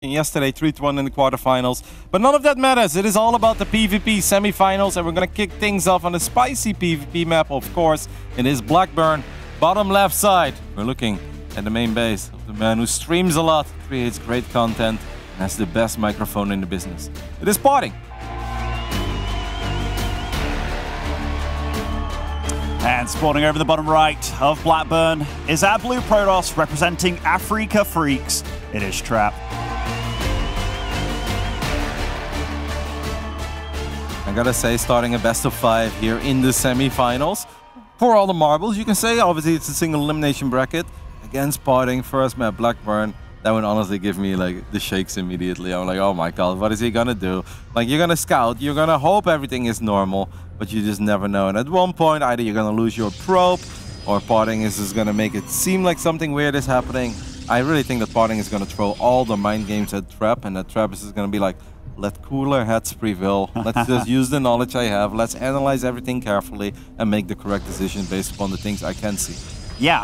yesterday, 3-1 in the quarterfinals. But none of that matters. It is all about the PvP semifinals, and we're going to kick things off on a spicy PvP map, of course. It is Blackburn, bottom left side. We're looking at the main base of the man who streams a lot, creates great content, and has the best microphone in the business. It is PartinG. And spawning over the bottom right of Blackburn is our blue Protoss representing Africa Freaks. It is Trap. I gotta say, starting a best of 5 here in the semifinals. For all the marbles, you can say, obviously it's a single elimination bracket against PartinG, first map Blackburn. That would honestly give me like the shakes immediately. I'm like, oh my god, what is he gonna do? Like, you're gonna scout, you're gonna hope everything is normal, but you just never know. And at one point, either you're gonna lose your probe, or PartinG is just gonna make it seem like something weird is happening. I really think that PartinG is gonna throw all the mind games at Trap, and that Trap is just gonna be like, let cooler heads prevail. Let's just use the knowledge I have. Let's analyze everything carefully and make the correct decision based upon the things I can see. Yeah,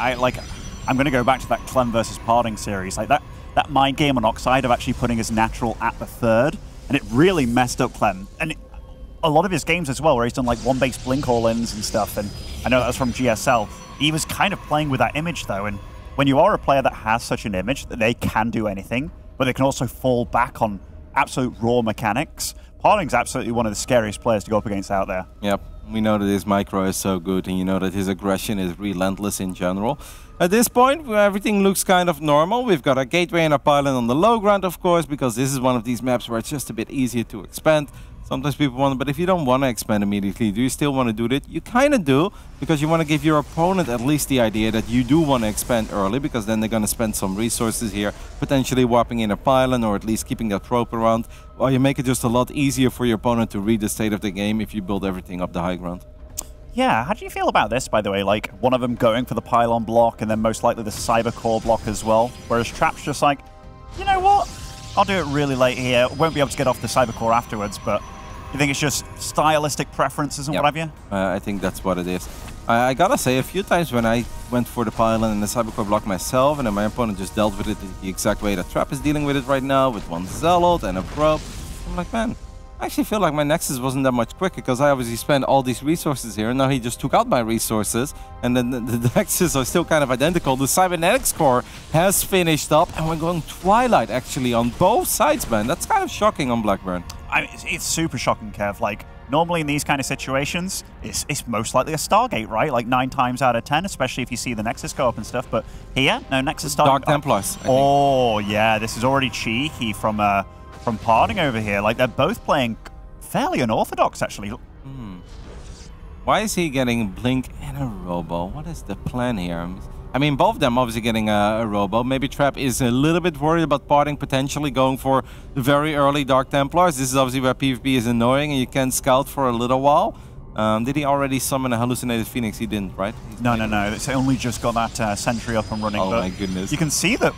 I'm going to go back to that Clem versus PartinG series. Like that mind game on Oxide of actually putting his natural at the third, and it really messed up Clem. And a lot of his games as well, where he's done like one-base blink all-ins and stuff, and I know that was from GSL. He was kind of playing with that image though, and when you are a player that has such an image that they can do anything, but they can also fall back on absolute raw mechanics, PartinG's absolutely one of the scariest players to go up against out there. Yep, we know that his micro is so good, and you know that his aggression is relentless in general. At this point, where everything looks kind of normal, we've got a gateway and a pylon on the low ground, of course, because this is one of these maps where it's just a bit easier to expand. Sometimes people want, but if you don't want to expand immediately, do you still want to do that? You kind of do, because you want to give your opponent at least the idea that you do want to expand early, because then they're going to spend some resources here, potentially warping in a pylon or at least keeping that trope around, while you make it just a lot easier for your opponent to read the state of the game if you build everything up the high ground. Yeah, how do you feel about this, by the way? Like, one of them going for the pylon block and then most likely the cyber core block as well, whereas Trap's just like, you know what? I'll do it really late here. Won't be able to get off the cyber core afterwards, but you think it's just stylistic preferences and what have you? I think that's what it is. I gotta say, a few times when I went for the pylon and the cyber core block myself, and then my opponent just dealt with it the exact way that Trap is dealing with it right now, with one Zealot and a probe, I'm like, man, I actually feel like my Nexus wasn't that much quicker, because I obviously spent all these resources here, and now he just took out my resources, and then the Nexus are still kind of identical. The Cybernetics core has finished up, and we're going Twilight actually on both sides, man. That's kind of shocking on Blackburn. I mean, it's super shocking, Kev. Like, normally in these kind of situations, it's most likely a Stargate, right? Like 9 times out of 10, especially if you see the Nexus go up and stuff. But here, no Nexus Stargate. Dark Templars. Oh, yeah, this is already cheeky from PartinG over here. Like, they're both playing fairly unorthodox, actually. Why is he getting Blink and a Robo? What is the plan here? I mean, both of them obviously getting a Robo. Maybe Trap is a little bit worried about PartinG potentially going for the very early Dark Templars. This is obviously where PvP is annoying and you can scout for a little while. Did he already summon a hallucinated Phoenix? He didn't, right? No. It's only just got that sentry up and running. Oh my goodness. You can see that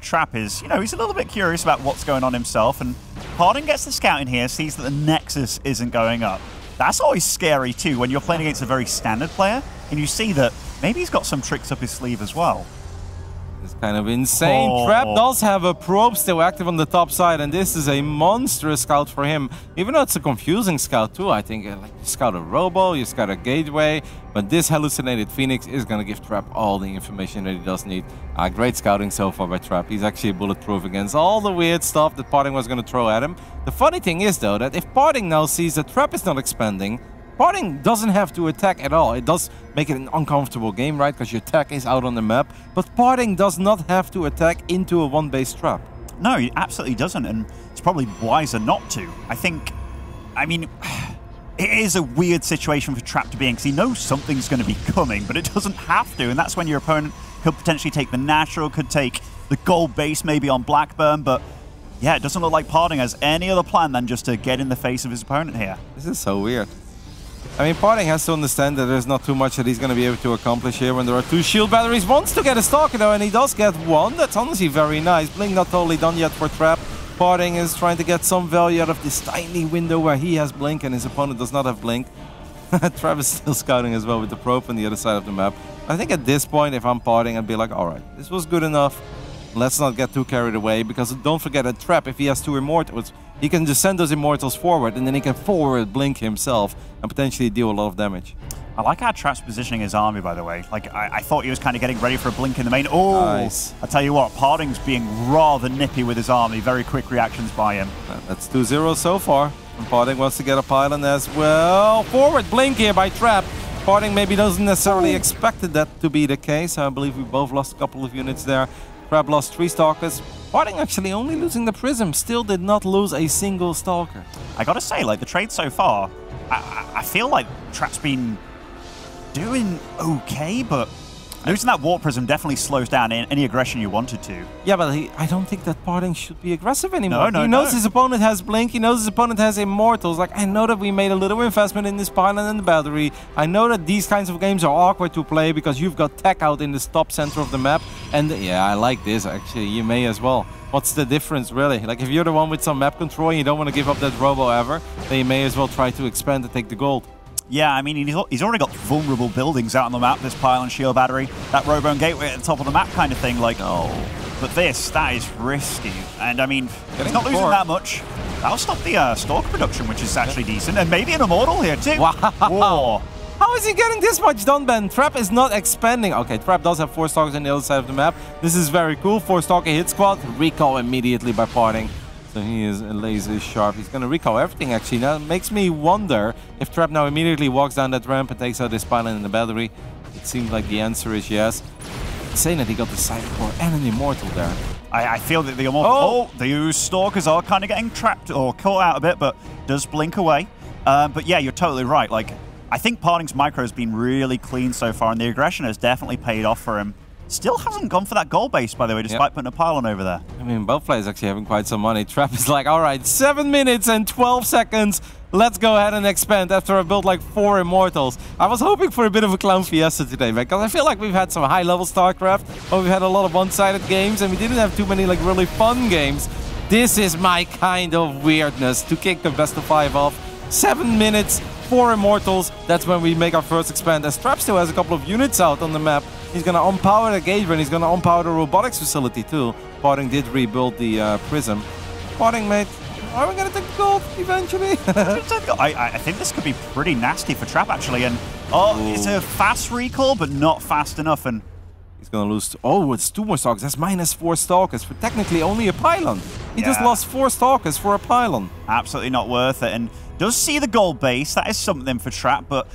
Trap is, you know, he's a little bit curious about what's going on himself, and PartinG gets the scout in here, sees that the Nexus isn't going up. That's always scary too, when you're playing against a very standard player, and you see that maybe he's got some tricks up his sleeve as well. It's kind of insane. Trap does have a probe still active on the top side, and this is a monstrous scout for him. Even though it's a confusing scout too, I think like you scout a Robo, you scout a Gateway, but this hallucinated Phoenix is going to give Trap all the information that he does need. Great scouting so far by Trap. He's actually bulletproof against all the weird stuff that PartinG was going to throw at him. The funny thing is though, that if PartinG now sees that Trap is not expanding, PartinG doesn't have to attack at all. It does make it an uncomfortable game, right? Because your tech is out on the map. But PartinG does not have to attack into a one-base trap. No, he absolutely doesn't. And it's probably wiser not to. I mean, it is a weird situation for Trap to be in because he knows something's going to be coming, but it doesn't have to. And that's when your opponent could potentially take the natural, could take the gold base maybe on Blackburn. But yeah, it doesn't look like PartinG has any other plan than just to get in the face of his opponent here. This is so weird. I mean, PartinG has to understand that there's not too much that he's going to be able to accomplish here when there are 2 shield batteries. Wants to get a Stalker though, and he does get one. That's honestly very nice. Blink not totally done yet for Trap. PartinG is trying to get some value out of this tiny window where he has Blink and his opponent does not have Blink. Trap is still scouting as well with the probe on the other side of the map. I think at this point, if I'm PartinG, I'd be like, alright, this was good enough. Let's not get too carried away, because don't forget that Trap, if he has 2 Immortals, he can just send those Immortals forward, and then he can forward blink himself and potentially deal a lot of damage. I like how Trap's positioning his army, by the way. Like, I thought he was kind of getting ready for a blink in the main. Oh, nice. I tell you what, PartinG's being rather nippy with his army. Very quick reactions by him. That's 2-0 so far. And PartinG wants to get a pylon as well. Forward blink here by Trap. PartinG maybe doesn't necessarily expected that to be the case. I believe we both lost a couple of units there. Trap lost 3 Stalkers. PartinG actually only losing the Prism. Still did not lose a single Stalker. I gotta say, like, the trade so far, I feel like Trap's been doing okay, but losing that Warp Prism definitely slows down any aggression you wanted to. Yeah, but I don't think that PartinG should be aggressive anymore. No, he knows his opponent has Blink, he knows his opponent has Immortals. Like, I know that we made a little investment in this pylon and the battery. I know that these kinds of games are awkward to play because you've got tech out in this top center of the map. And yeah, I like this, actually. You may as well. What's the difference, really? Like, if you're the one with some map control and you don't want to give up that Robo ever, then you may as well try to expand and take the gold. Yeah, I mean, he's already got vulnerable buildings out on the map, this pylon shield battery, that Robo gateway at the top of the map kind of thing, like, oh. But that is risky. And I mean, he's not losing that much. That'll stop the Stalker production, which is actually decent. And maybe an Immortal here, too. Wow. Whoa. How is he getting this much done, Ben? Trap is not expanding. Okay, Trap does have 4 Stalkers on the other side of the map. This is very cool. 4 Stalker hit squad. Recall immediately by PartinG. So he is laser sharp. He's going to recall everything, actually. Now, it makes me wonder if Trap now immediately walks down that ramp and takes out this pylon and the battery. It seems like the answer is yes. It's saying that he got the Cyber Core and an Immortal there. I feel that the Immortal... Oh, the Stalkers are kind of getting trapped or caught out a bit, but does blink away. But yeah, you're totally right. Like, I think PartinG's micro has been really clean so far, and the aggression has definitely paid off for him. Still hasn't gone for that gold base, by the way, despite putting a pylon over there. I mean, both players actually having quite some money. Trap is like, all right, 7 minutes and 12 seconds. Let's go ahead and expand after I built like 4 Immortals. I was hoping for a bit of a clown fiesta today, man, because I feel like we've had some high-level StarCraft, but we've had a lot of one-sided games, and we didn't have too many like really fun games. This is my kind of weirdness to kick the best of 5 off. 7 minutes, 4 Immortals. That's when we make our first expand. As Trap still has a couple of units out on the map. He's going to unpower the gateway and he's going to unpower the robotics facility too. PartinG did rebuild the Prism. PartinG, mate, are we going to take the gold eventually? I think this could be pretty nasty for Trap, actually. And it's a fast recall, but not fast enough. And he's going to lose... Oh, it's 2 more Stalkers. That's minus 4 Stalkers for technically only a pylon. He just lost 4 Stalkers for a pylon. Absolutely not worth it. And does see the gold base. That is something for Trap, but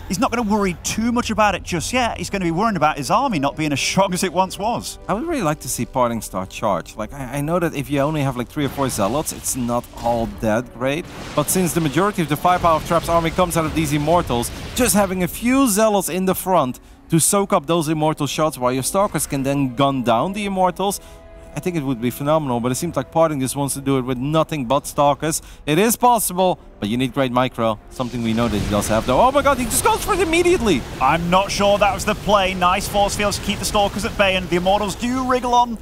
he's not going to worry too much about it just yet. He's going to be worrying about his army not being as strong as it once was. I would really like to see PartinG start charge. Like, I know that if you only have like 3 or 4 Zealots, it's not all that great. But since the majority of the firepower of Trap's army comes out of these Immortals, just having a few Zealots in the front to soak up those Immortal shots while your Stalkers can then gun down the Immortals, I think it would be phenomenal, but it seems like PartinG just wants to do it with nothing but Stalkers. It is possible, but you need great micro. Something we know that he does have, though. Oh my god, he just goes for it immediately! I'm not sure that was the play. Nice force fields to keep the Stalkers at bay, and the Immortals do wriggle on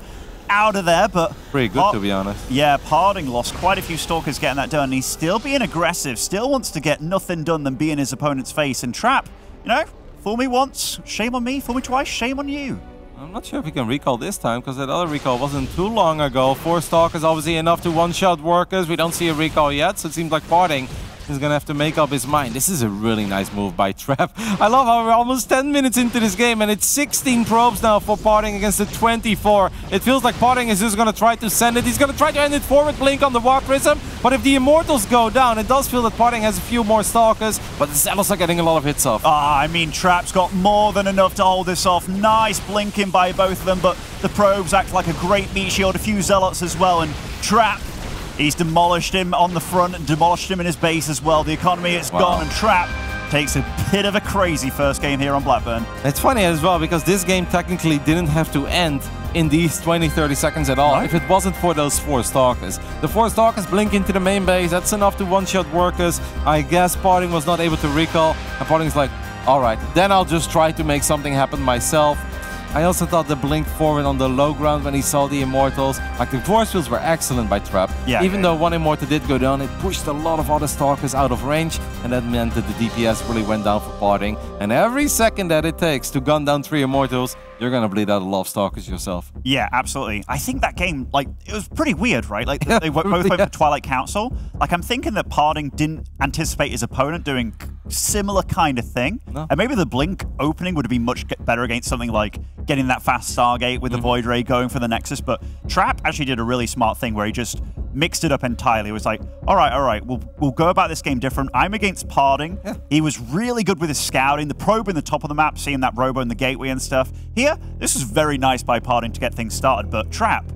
out of there, but... Pretty good, to be honest. Yeah, PartinG lost quite a few Stalkers getting that done. He's still being aggressive, still wants to get nothing done than be in his opponent's face. And Trap, you know, fool me once, shame on me. Fool me twice, shame on you. I'm not sure if we can recall this time, because that other recall wasn't too long ago. 4 Stalkers obviously enough to one-shot workers. We don't see a recall yet, so it seems like PartinG is going to have to make up his mind. This is a really nice move by Trap. I love how we're almost 10 minutes into this game, and it's 16 probes now for PartinG against the 24. It feels like PartinG is just going to try to send it. He's going to try to end it forward blink on the Warp Prism, but if the Immortals go down, it does feel that PartinG has a few more Stalkers, but the Zealots are getting a lot of hits off. I mean, Trap's got more than enough to hold this off. Nice blinking by both of them, but the probes act like a great meat shield. A few Zealots as well, and Trap, he's demolished him on the front and demolished him in his base as well. The economy is gone, and Trap takes a bit of a crazy first game here on Blackburn. It's funny as well, because this game technically didn't have to end in these 20-30 seconds at all, if it wasn't for those 4 Stalkers. The 4 Stalkers blink into the main base, that's enough to one-shot workers. I guess PartinG was not able to recall, and PartinG's like, alright, then I'll just try to make something happen myself. I also thought the blink forward on the low ground when he saw the Immortals, like the force fields were excellent by Trap. Yeah, Even though one Immortal did go down, it pushed a lot of other Stalkers out of range, and that meant that the DPS really went down for PartinG. And every second that it takes to gun down 3 Immortals, you're gonna bleed out a lot of Stalkers yourself. Yeah, absolutely. I think that game, like, it was pretty weird, right? Like, they both went for Twilight Council. Like, I'm thinking that PartinG didn't anticipate his opponent doing similar kind of thing. No. And maybe the blink opening would have been much better against something like getting that fast Stargate with the Void Ray going for the Nexus. But Trap actually did a really smart thing where he just mixed it up entirely. It was like, all right, we'll go about this game different. I'm against PartinG. Yeah. He was really good with his scouting, the probe in the top of the map, seeing that robo in the gateway and stuff. Here, this was very nice by PartinG to get things started, but Trap,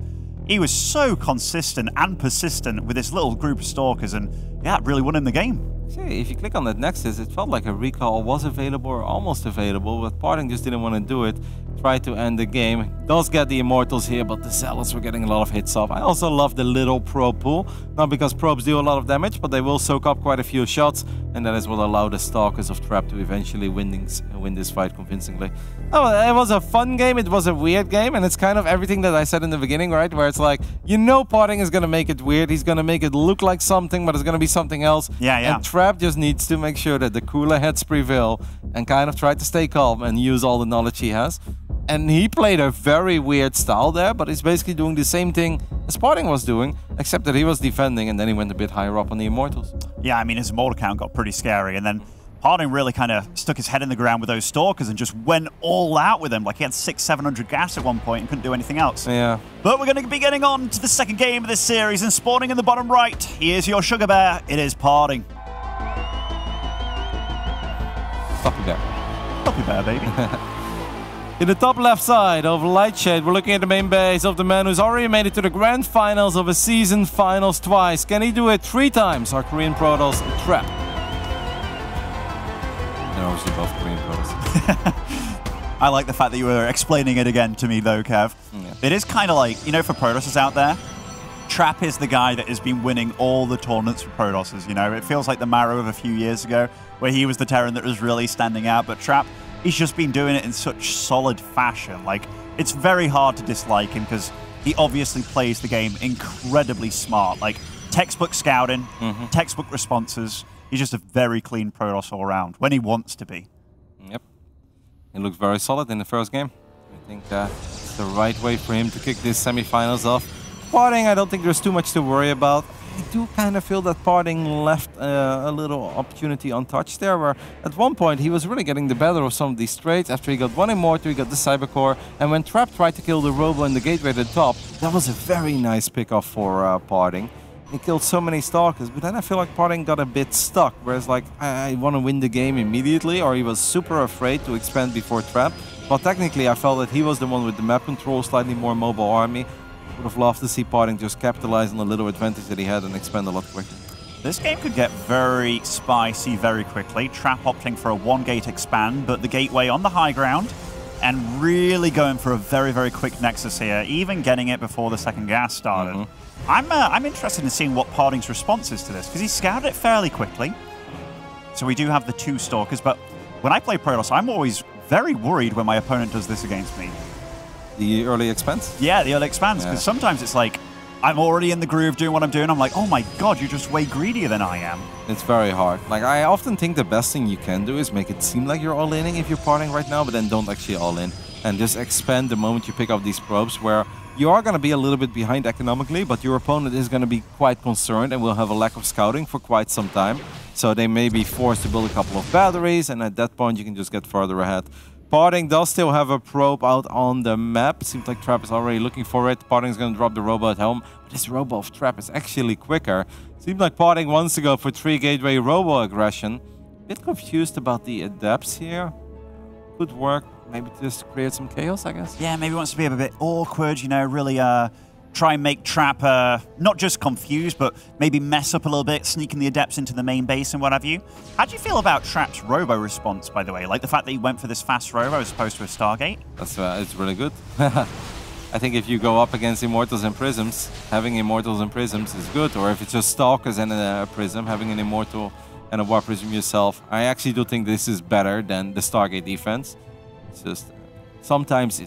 he was so consistent and persistent with this little group of Stalkers, and yeah, it really won him the game. See, if you click on that Nexus, it felt like a recall was available or almost available, but PartinG just didn't want to do it. Tried to end the game. Does get the Immortals here, but the Zealots were getting a lot of hits off. I also love the little probe pool. Not because probes do a lot of damage, but they will soak up quite a few shots, and that is what allowed the Stalkers of Trap to eventually win this fight convincingly. Oh, it was a fun game, it was a weird game, and it's kind of everything that I said in the beginning, right? Where it's like, you know PartinG is going to make it weird, he's going to make it look like something, but it's going to be something else. Yeah. And Trap just needs to make sure that the cooler heads prevail and kind of try to stay calm and use all the knowledge he has. And he played a very weird style there, but he's basically doing the same thing as PartinG was doing, except that he was defending and then he went a bit higher up on the Immortals. Yeah, I mean, his Immortal count got pretty scary, and then PartinG really kind of stuck his head in the ground with those Stalkers and just went all out with them. Like, he had 600-700 gas at one point and couldn't do anything else. Yeah. But we're going to be getting on to the second game of this series, and spawning in the bottom right, here's your sugar bear. It is PartinG. Puppy bear. Puppy bear, baby. In the top left side of Lightshade, we're looking at the main base of the man who's already made it to the grand finals of a season finals twice. Can he do it 3 times? Our Korean Protoss, Trap. They're obviously both Korean Protoss. I like the fact that you were explaining it again to me, though, Kev. Yeah. It is kind of like, you know, for Protosses out there, Trap is the guy that has been winning all the tournaments for Protosses, you know? It feels like the Marrow of a few years ago, where he was the Terran that was really standing out, but Trap, he's just been doing it in such solid fashion. Like, it's very hard to dislike him because he obviously plays the game incredibly smart. Like, textbook scouting, textbook responses. He's just a very clean Protoss all around when he wants to be. Yep. He looks very solid in the first game. I think it's the right way for him to kick this semifinals off. PartinG, I don't think there's too much to worry about. I do kind of feel that PartinG left a little opportunity untouched there, where at one point he was really getting the better of some of these trades. After he got one Immortal, he got the Cybercore, and when Trap tried to kill the Robo in the gateway at the top, that was a very nice pickoff for PartinG. He killed so many Stalkers, but then I feel like PartinG got a bit stuck, whereas like, I want to win the game immediately, or he was super afraid to expand before Trap. But technically I felt that he was the one with the map control, slightly more mobile army. Would have loved to see PartinG just capitalize on the little advantage that he had and expand a lot quicker. This game could get very spicy very quickly. Trap opting for a 1-gate expand, but the gateway on the high ground, and really going for a very, very quick Nexus here, even getting it before the second gas started. I'm interested in seeing what PartinG's response is to this, because he scouted it fairly quickly. So we do have the 2 Stalkers, but when I play Protoss, I'm always very worried when my opponent does this against me. The early expanse? Yeah, the early expanse, because sometimes it's like, I'm already in the groove doing what I'm doing. I'm like, oh my god, you're just way greedier than I am. It's very hard. Like, I often think the best thing you can do is make it seem like you're all-inning if you're PartinG right now, but then don't actually all-in. And just expand the moment you pick up these probes, where you are going to be a little bit behind economically, but your opponent is going to be quite concerned and will have a lack of scouting for quite some time. So they may be forced to build a couple of batteries, and at that point you can just get further ahead. PartinG does still have a probe out on the map. Seems like Trap is already looking for it. PartinG's going to drop the Robo at home. But this Robo of Trap is actually quicker. Seems like PartinG wants to go for 3 gateway Robo aggression. Bit confused about the adepts here. Could work. Maybe just create some chaos, I guess. Yeah, maybe wants to be a bit awkward, you know, really try and make Trap not just confused, but maybe mess up a little bit, sneaking the adepts into the main base and what have you. How do you feel about Trap's Robo response, by the way? Like the fact that he went for this fast Robo as opposed to a Stargate? That's it's really good. I think if you go up against Immortals and Prisms, having Immortals and Prisms is good. Or if it's just Stalkers and a Prism, having an Immortal and a War Prism yourself. I actually do think this is better than the Stargate defense. It's just sometimes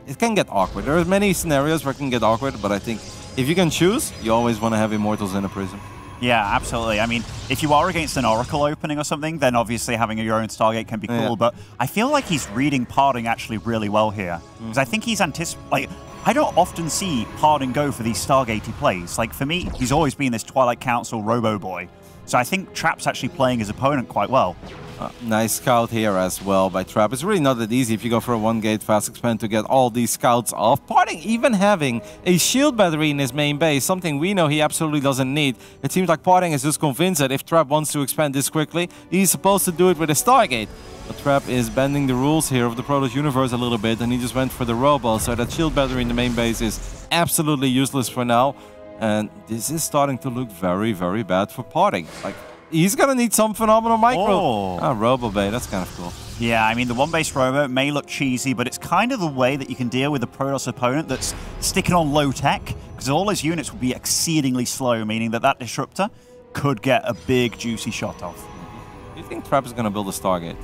it can get awkward. There are many scenarios where it can get awkward, but I think if you can choose, you always want to have Immortals in a Prism. Yeah, absolutely. I mean, if you are against an Oracle opening or something, then obviously having your own Stargate can be cool, Yeah. but I feel like he's reading PartinG actually really well here. Because I think he's like, I don't often see PartinG go for these Stargatey plays. Like, for me, he's always been this Twilight Council Robo-Boy. So I think Trap's actually playing his opponent quite well. Nice scout here as well by Trap. It's really not that easy if you go for a 1-gate fast expand to get all these scouts off. PartinG even having a shield battery in his main base, something we know he absolutely doesn't need. It seems like PartinG is just convinced that if Trap wants to expand this quickly, he's supposed to do it with a Stargate. But Trap is bending the rules here of the Protoss universe a little bit, and he just went for the Robo, so that shield battery in the main base is absolutely useless for now. And this is starting to look very, very bad for PartinG. Like, he's gonna need some phenomenal micro. Robo Bay, that's kind of cool. Yeah, I mean, the one-base Robo may look cheesy, but it's kind of the way that you can deal with a Protoss opponent that's sticking on low tech, because all his units will be exceedingly slow, meaning that that Disruptor could get a big, juicy shot off. Do you think Trap is gonna build a Stargate?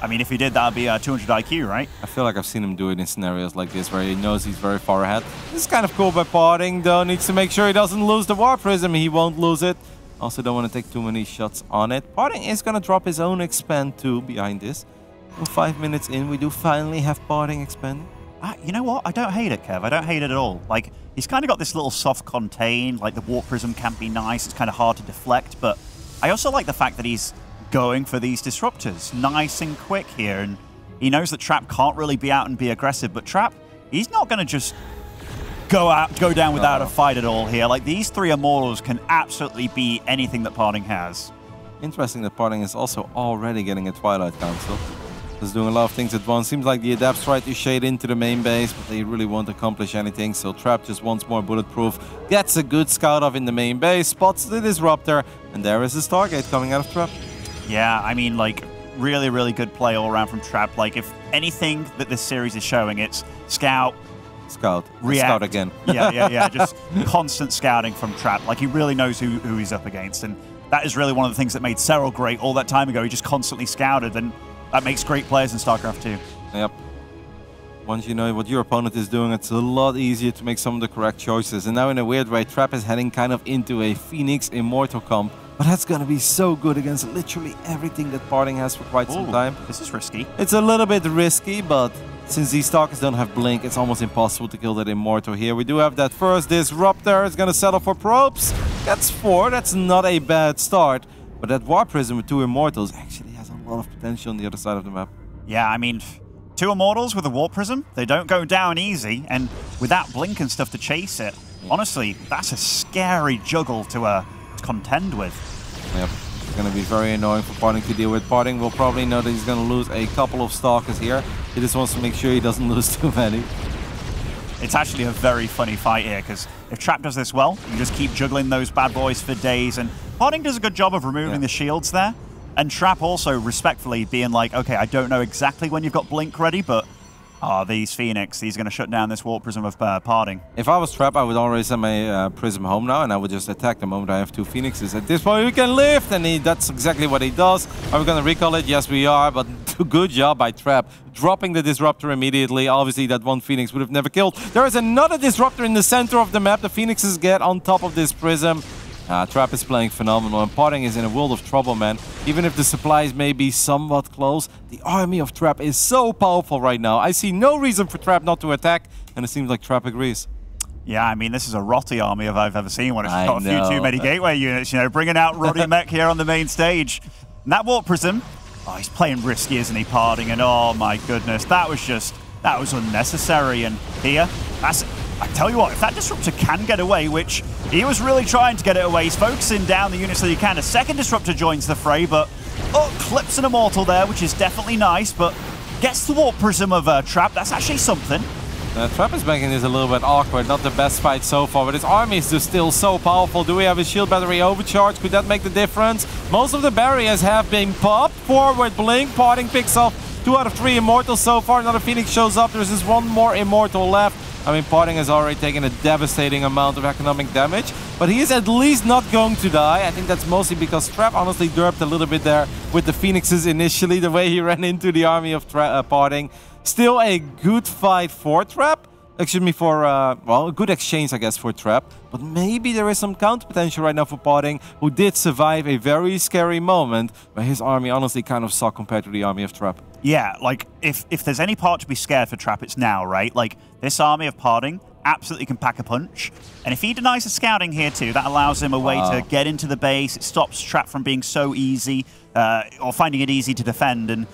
I mean, if he did, that would be 200 IQ, right? I feel like I've seen him do it in scenarios like this, where he knows he's very far ahead. This is kind of cool by PartinG, though. Needs to make sure he doesn't lose the War Prism. He won't lose it. Also don't want to take too many shots on it. PartinG is going to drop his own expand too behind this. So 5 minutes in, we do finally have PartinG expanding. You know what? I don't hate it, Kev. I don't hate it at all. Like, he's kind of got this little soft contain. Like, the Warp Prism can be nice. It's kind of hard to deflect. But I also like the fact that he's going for these Disruptors. Nice and quick here. And he knows that Trap can't really be out and be aggressive. But Trap, he's not going to just go down without a fight at all here. Like, these 3 Immortals can absolutely beat anything that PartinG has. Interesting that PartinG is also already getting a Twilight Council. He's doing a lot of things at once. Seems like the Adepts try to shade into the main base, but they really won't accomplish anything. So Trap just wants more bulletproof. Gets a good scout off in the main base, spots the Disruptor, and there is a Stargate coming out of Trap. Yeah, I mean, like, really, really good play all around from Trap. Like, if anything that this series is showing, it's scout, react. Scout again. yeah. Just constant scouting from Trap. Like, he really knows who he's up against. And that is really one of the things that made Serral great all that time ago. He just constantly scouted, and that makes great players in StarCraft 2. Yep. Once you know what your opponent is doing, it's a lot easier to make some of the correct choices. And now in a weird way, Trap is heading kind of into a Phoenix Immortal comp. But that's going to be so good against literally everything that PartinG has for quite some time. This is risky. It's a little bit risky, but since these Stalkers don't have Blink, it's almost impossible to kill that Immortal here. We do have that first Disruptor. It's going to settle for probes. That's 4. That's not a bad start. But that War Prism with 2 Immortals actually has a lot of potential on the other side of the map. Yeah, I mean, 2 Immortals with a Warp Prism, they don't go down easy, and without Blink and stuff to chase it, honestly, that's a scary juggle to contend with. Yep, it's going to be very annoying for PartinG to deal with. PartinG will probably know that he's going to lose a couple of Stalkers here. He just wants to make sure he doesn't lose too many. It's actually a very funny fight here, because if Trap does this well, you just keep juggling those bad boys for days, and PartinG does a good job of removing the shields there. And Trap also respectfully being like, okay, I don't know exactly when you've got Blink ready, but these Phoenix, he's going to shut down this Warp Prism of PartinG. If I was Trap, I would already send my Prism home now, and I would just attack the moment I have 2 Phoenixes. At this point, we can lift, and that's exactly what he does. Are we going to recall it? Yes, we are, but good job by Trap. Dropping the Disruptor immediately. Obviously, that 1 Phoenix would have never killed. There is another Disruptor in the center of the map. The Phoenixes get on top of this Prism. Trap is playing phenomenal, and PartinG is in a world of trouble, man. Even if the supplies may be somewhat close, the army of Trap is so powerful right now. I see no reason for Trap not to attack, and it seems like Trap agrees. Yeah, I mean, this is a Rotty army if I've ever seen one. It's got a few too many gateway units, you know, bringing out Roddy Mech here on the main stage. And that Warp Prism, he's playing risky, isn't he, PartinG? And oh my goodness, that was unnecessary. And here, I tell you what, if that Disruptor can get away, which he was really trying to get it away, he's focusing down the units that he can. A second Disruptor joins the fray, but clips an Immortal there, which is definitely nice, but gets the Warp Prism of Trap. That's actually something. Trap is making this a little bit awkward. Not the best fight so far, but his army is just still so powerful. Do we have a shield battery overcharge? Could that make the difference? Most of the barriers have been popped. Forward Blink. PartinG picks off 2 out of 3 Immortals so far. Another Phoenix shows up. There's just 1 more Immortal left. I mean, PartinG has already taken a devastating amount of economic damage, but he is at least not going to die. I think that's mostly because Trap honestly derped a little bit there with the Phoenixes initially, the way he ran into the army of PartinG. Still a good fight for Trap. Excuse me, for, well, a good exchange, I guess, for Trap. But maybe there is some counter potential right now for PartinG, who did survive a very scary moment where his army honestly kind of sucked compared to the army of Trap. Yeah, like, if there's any part to be scared for Trap, it's now, right? Like, this army of PartinG absolutely can pack a punch. And if he denies the scouting here too, that allows him a way to get into the base. It stops Trap from being so easy, or finding it easy to defend. And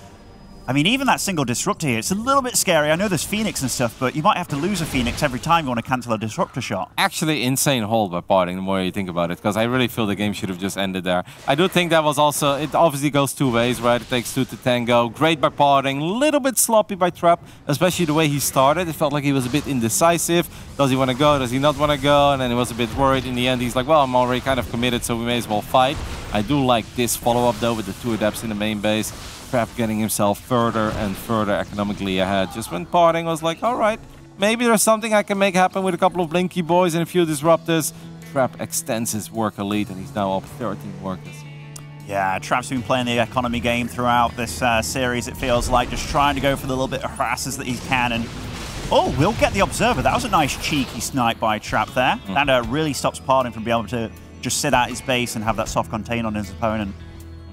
I mean, even that single Disruptor here, it's a little bit scary. I know there's Phoenix and stuff, but you might have to lose a Phoenix every time you want to cancel a Disruptor shot. Actually, insane hold by PartinG, the more you think about it, because I really feel the game should have just ended there. I do think that was also, it obviously goes two ways, right? It takes two to tango. Great by PartinG, a little bit sloppy by Trap, especially the way he started. It felt like he was a bit indecisive. Does he want to go? Does he not want to go? And then he was a bit worried. In the end, he's like, well, I'm already kind of committed, so we may as well fight. I do like this follow-up, though, with the two Adepts in the main base. Trap getting himself further and further economically ahead. Just when PartinG was like, all right, maybe there's something I can make happen with a couple of Blinky boys and a few Disruptors. Trap extends his worker lead and he's now up 13 workers. Yeah, Trap's been playing the economy game throughout this series, it feels like, just trying to go for the little bit of harasses that he can. And oh, we'll get the Observer. That was a nice cheeky snipe by Trap there. That really stops PartinG from being able to just sit at his base and have that soft contain on his opponent.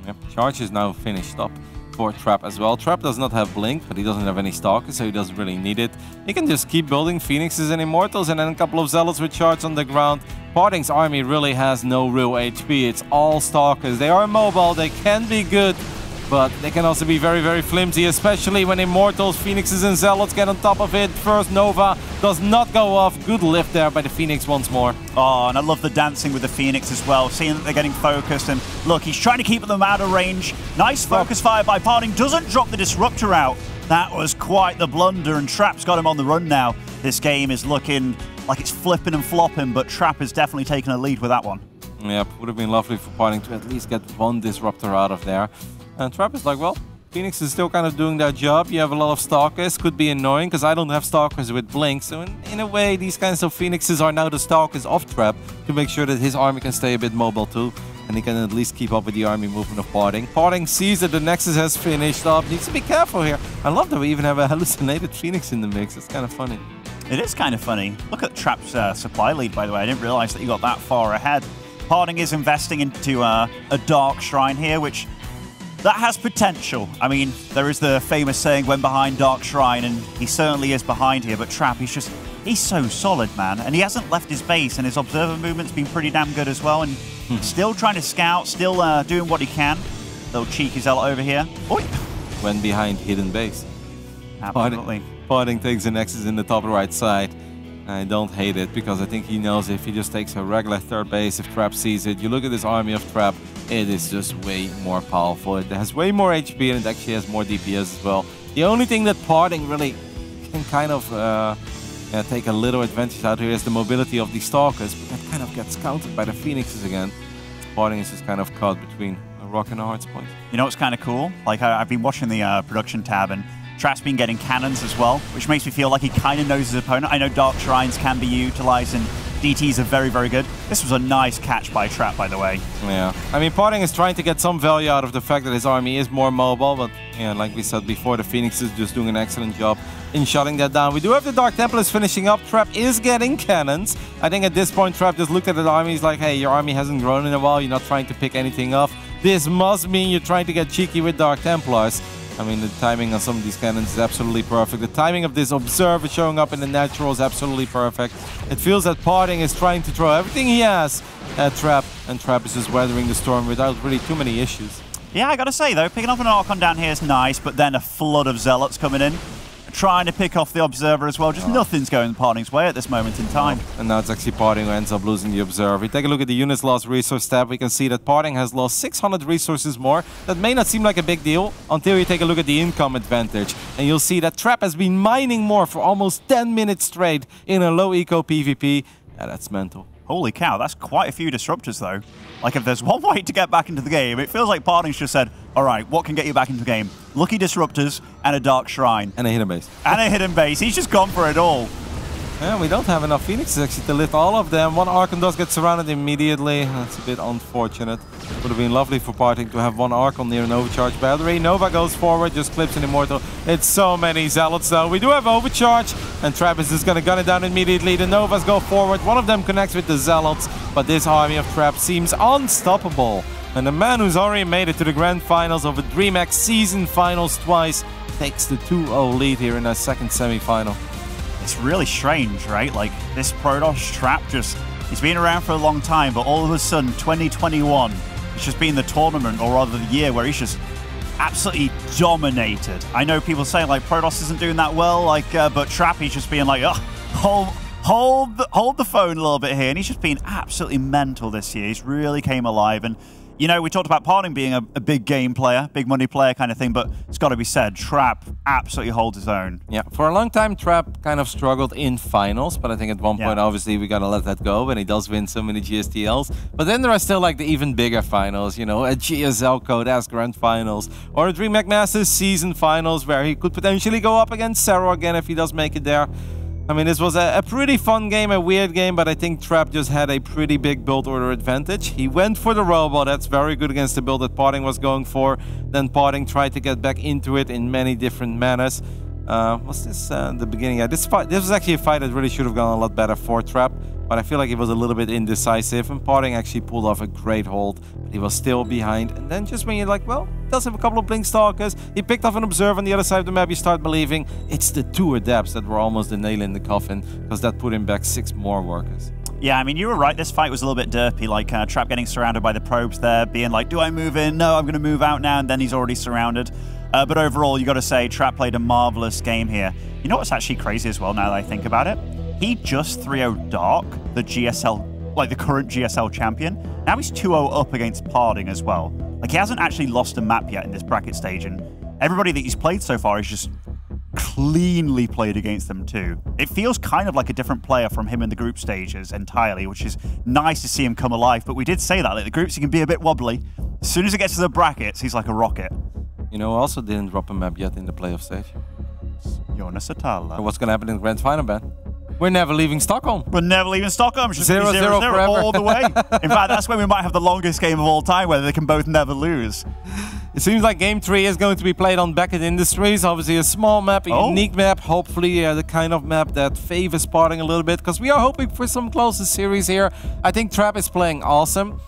Yep, charge is now finished up for Trap as well. Trap does not have Blink, but he doesn't have any Stalkers, so he doesn't really need it. He can just keep building Phoenixes and Immortals and then a couple of Zealots with charge on the ground. PartinG's army really has no real HP. It's all Stalkers. They are mobile, they can be good, but they can also be very, very flimsy, especially when Immortals, Phoenixes and Zealots get on top of it. First Nova does not go off. Good lift there by the Phoenix once more. Oh, and I love the dancing with the Phoenix as well, seeing that they're getting focused. And look, he's trying to keep them out of range. Nice focus fire by PartinG. Doesn't drop the Disruptor out. That was quite the blunder, and Trap's got him on the run now. This game is looking like it's flipping and flopping, but Trap has definitely taken a lead with that one. Yep, would have been lovely for PartinG to at least get one Disruptor out of there. And Trap is like, well, Phoenix is still kind of doing their job. You have a lot of Stalkers. Could be annoying because I don't have Stalkers with Blink. So in a way, these kinds of Phoenixes are now the Stalkers of Trap to make sure that his army can stay a bit mobile too. And he can at least keep up with the army movement of PartinG. PartinG sees that the Nexus has finished up. Needs to be careful here. I love that we even have a hallucinated Phoenix in the mix. It's kind of funny. It is kind of funny. Look at Trap's supply lead, by the way. I didn't realize that he got that far ahead. PartinG is investing into a Dark Shrine here, which that has potential. I mean, there is the famous saying, when behind Dark Shrine, and he certainly is behind here, but Trap, he's so solid, man. And he hasn't left his base, and his Observer movement's been pretty damn good as well, and still trying to scout, still doing what he can. Little cheeky Zealot over here. Oi. When behind hidden base. Absolutely. PartinG takes the Nexus in the top right side. I don't hate it, because I think he knows if he just takes a regular third base, if Trap sees it. You look at this army of Trap, it is just way more powerful. It has way more HP and it actually has more DPS as well. The only thing that PartinG really can kind of take a little advantage out here is the mobility of these Stalkers, but that kind of gets countered by the Phoenixes again. PartinG is just kind of caught between a rock and a hard spot. You know what's kind of cool? Like, I've been watching the production tab, and Trap's been getting cannons as well, which makes me feel like he kind of knows his opponent. I know Dark Shrines can be utilized, and DTs are very, very good. This was a nice catch by Trap, by the way. Yeah. I mean, PartinG is trying to get some value out of the fact that his army is more mobile, but yeah, like we said before, the Phoenix is just doing an excellent job in shutting that down. We do have the Dark Templars finishing up. Trap is getting cannons. I think at this point, Trap just looked at the army. He's like, hey, your army hasn't grown in a while. You're not trying to pick anything off. This must mean you're trying to get cheeky with Dark Templars. I mean, the timing on some of these cannons is absolutely perfect. The timing of this Observer showing up in the natural is absolutely perfect. It feels that PartinG is trying to throw everything he has at Trap, and Trap is just weathering the storm without really too many issues. Yeah, I gotta say though, picking off an Archon down here is nice, but then a flood of Zealots coming in, trying to pick off the Observer as well. Just nothing's going PartinG's way at this moment in time. And now it's actually PartinG who ends up losing the Observer. If we take a look at the units lost resource tab, we can see that PartinG has lost 600 resources more. That may not seem like a big deal until you take a look at the income advantage. And you'll see that Trap has been mining more for almost 10 minutes straight in a low eco PvP. Yeah, that's mental. Holy cow, that's quite a few Disruptors though. Like, if there's one way to get back into the game, it feels like PartinG's just said, all right, what can get you back into the game? Lucky Disruptors and a Dark Shrine. And a hidden base. And a hidden base. He's just gone for it all. Yeah, we don't have enough Phoenixes actually to lift all of them. One Archon does get surrounded immediately. That's a bit unfortunate. Would have been lovely for PartinG to have one Archon near an overcharge battery. Nova goes forward, just clips an Immortal. It's so many Zealots though. We do have overcharge, and Trappist is going to gun it down immediately. The Novas go forward. One of them connects with the Zealots, but this army of Trap seems unstoppable. And the man who's already made it to the grand finals of the DreamHack season finals twice takes the 2-0 lead here in our second semi-final. It's really strange, right? Like, this Protoss Trap he's been around for a long time, but all of a sudden, 2021, it's just been the tournament, or rather the year, where he's just absolutely dominated. I know people saying, like, Protoss isn't doing that well, like, but Trap, he's just being like, oh, hold the phone a little bit here, and he's just been absolutely mental this year. He's really came alive, and you know, we talked about PartinG being a big game player, big money player kind of thing, but it's got to be said, Trap absolutely holds his own. Yeah, for a long time, Trap kind of struggled in finals, but I think at one point, obviously, we got to let that go, and he does win so many GSTLs. But then there are still, like, the even bigger finals, you know, a GSL Code as Grand Finals, or a DreamHack Masters Season Finals, where he could potentially go up against Zero again if he does make it there. I mean, this was a pretty fun game, a weird game, but I think Trap just had a pretty big build order advantage. He went for the Robo, that's very good against the build that PartinG was going for. Then PartinG tried to get back into it in many different manners. Was this the beginning? Yeah, this was actually a fight that really should have gone a lot better for Trap, but I feel like it was a little bit indecisive, and PartinG actually pulled off a great hold, but he was still behind. And then just when you're like, well, he does have a couple of Blink Stalkers, he picked off an Observer on the other side of the map, you start believing it's the 2 Adepts that were almost the nail in the coffin, because that put him back 6 more workers. Yeah, I mean, you were right. This fight was a little bit derpy, like Trap getting surrounded by the probes there, being like, do I move in? No, I'm going to move out now, and then he's already surrounded. But overall, you got to say, Trap played a marvelous game here. You know what's actually crazy as well, now that I think about it? He just 3-0 Dark, the GSL, like the current GSL champion. Now he's 2-0 up against PartinG as well. Like, he hasn't actually lost a map yet in this bracket stage, and everybody that he's played so far is just cleanly played against them too. It feels kind of like a different player from him in the group stages entirely, which is nice to see him come alive. But we did say that, like, the groups, he can be a bit wobbly. As soon as it gets to the brackets, he's like a rocket. You know, also didn't drop a map yet in the playoff stage. Jonas Atala. What's going to happen in the grand final, Ben? We're never leaving Stockholm. We're never leaving Stockholm. It's just 0-0 all the way. In fact, that's when we might have the longest game of all time, where they can both never lose. It seems like Game 3 is going to be played on Beckett Industries. Obviously a small map, a unique map. Hopefully the kind of map that favors PartinG a little bit, because we are hoping for some closer series here. I think Trap is playing awesome.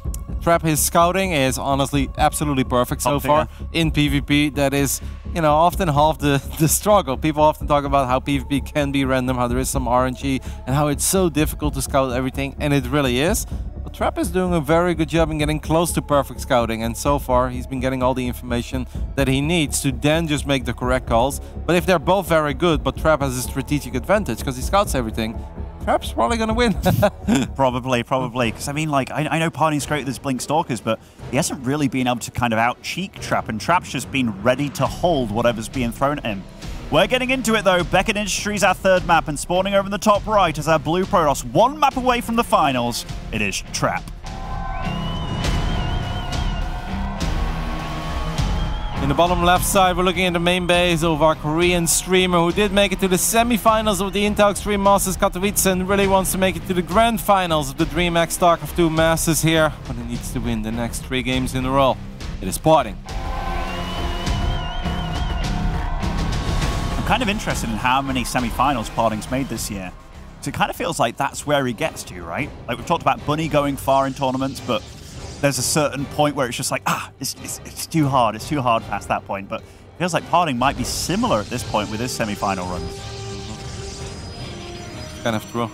Trap, his scouting is honestly absolutely perfect so far in PvP. That is, you know, often half the struggle. People often talk about how PvP can be random, how there is some RNG, and how it's so difficult to scout everything, and it really is. But Trap is doing a very good job in getting close to perfect scouting, and so far he's been getting all the information that he needs to then just make the correct calls. But if they're both very good, but Trap has a strategic advantage because he scouts everything, Trap's probably going to win. Probably. Because, I mean, like, I know PartinG's great with his Blink Stalkers, but he hasn't really been able to kind of out-cheek Trap, and Trap's just been ready to hold whatever's being thrown at him. We're getting into it, though. Beckett Industries, our third map, and spawning over in the top right is our blue Protoss. 1 map away from the finals, it is Trap. In the bottom left side, we're looking at the main base of our Korean streamer who did make it to the semi-finals of the Intel Extreme Masters Katowice and really wants to make it to the grand finals of the DreamHack StarCraft 2 Masters here, but he needs to win the next 3 games in a row. It is PartinG. I'm kind of interested in how many semi-finals PartinG's made this year. So it kind of feels like that's where he gets to, right? Like, we've talked about Bunny going far in tournaments, but there's a certain point where it's just like, it's too hard. It's too hard past that point. But it feels like PartinG might be similar at this point with his semi-final runs. Kind of true.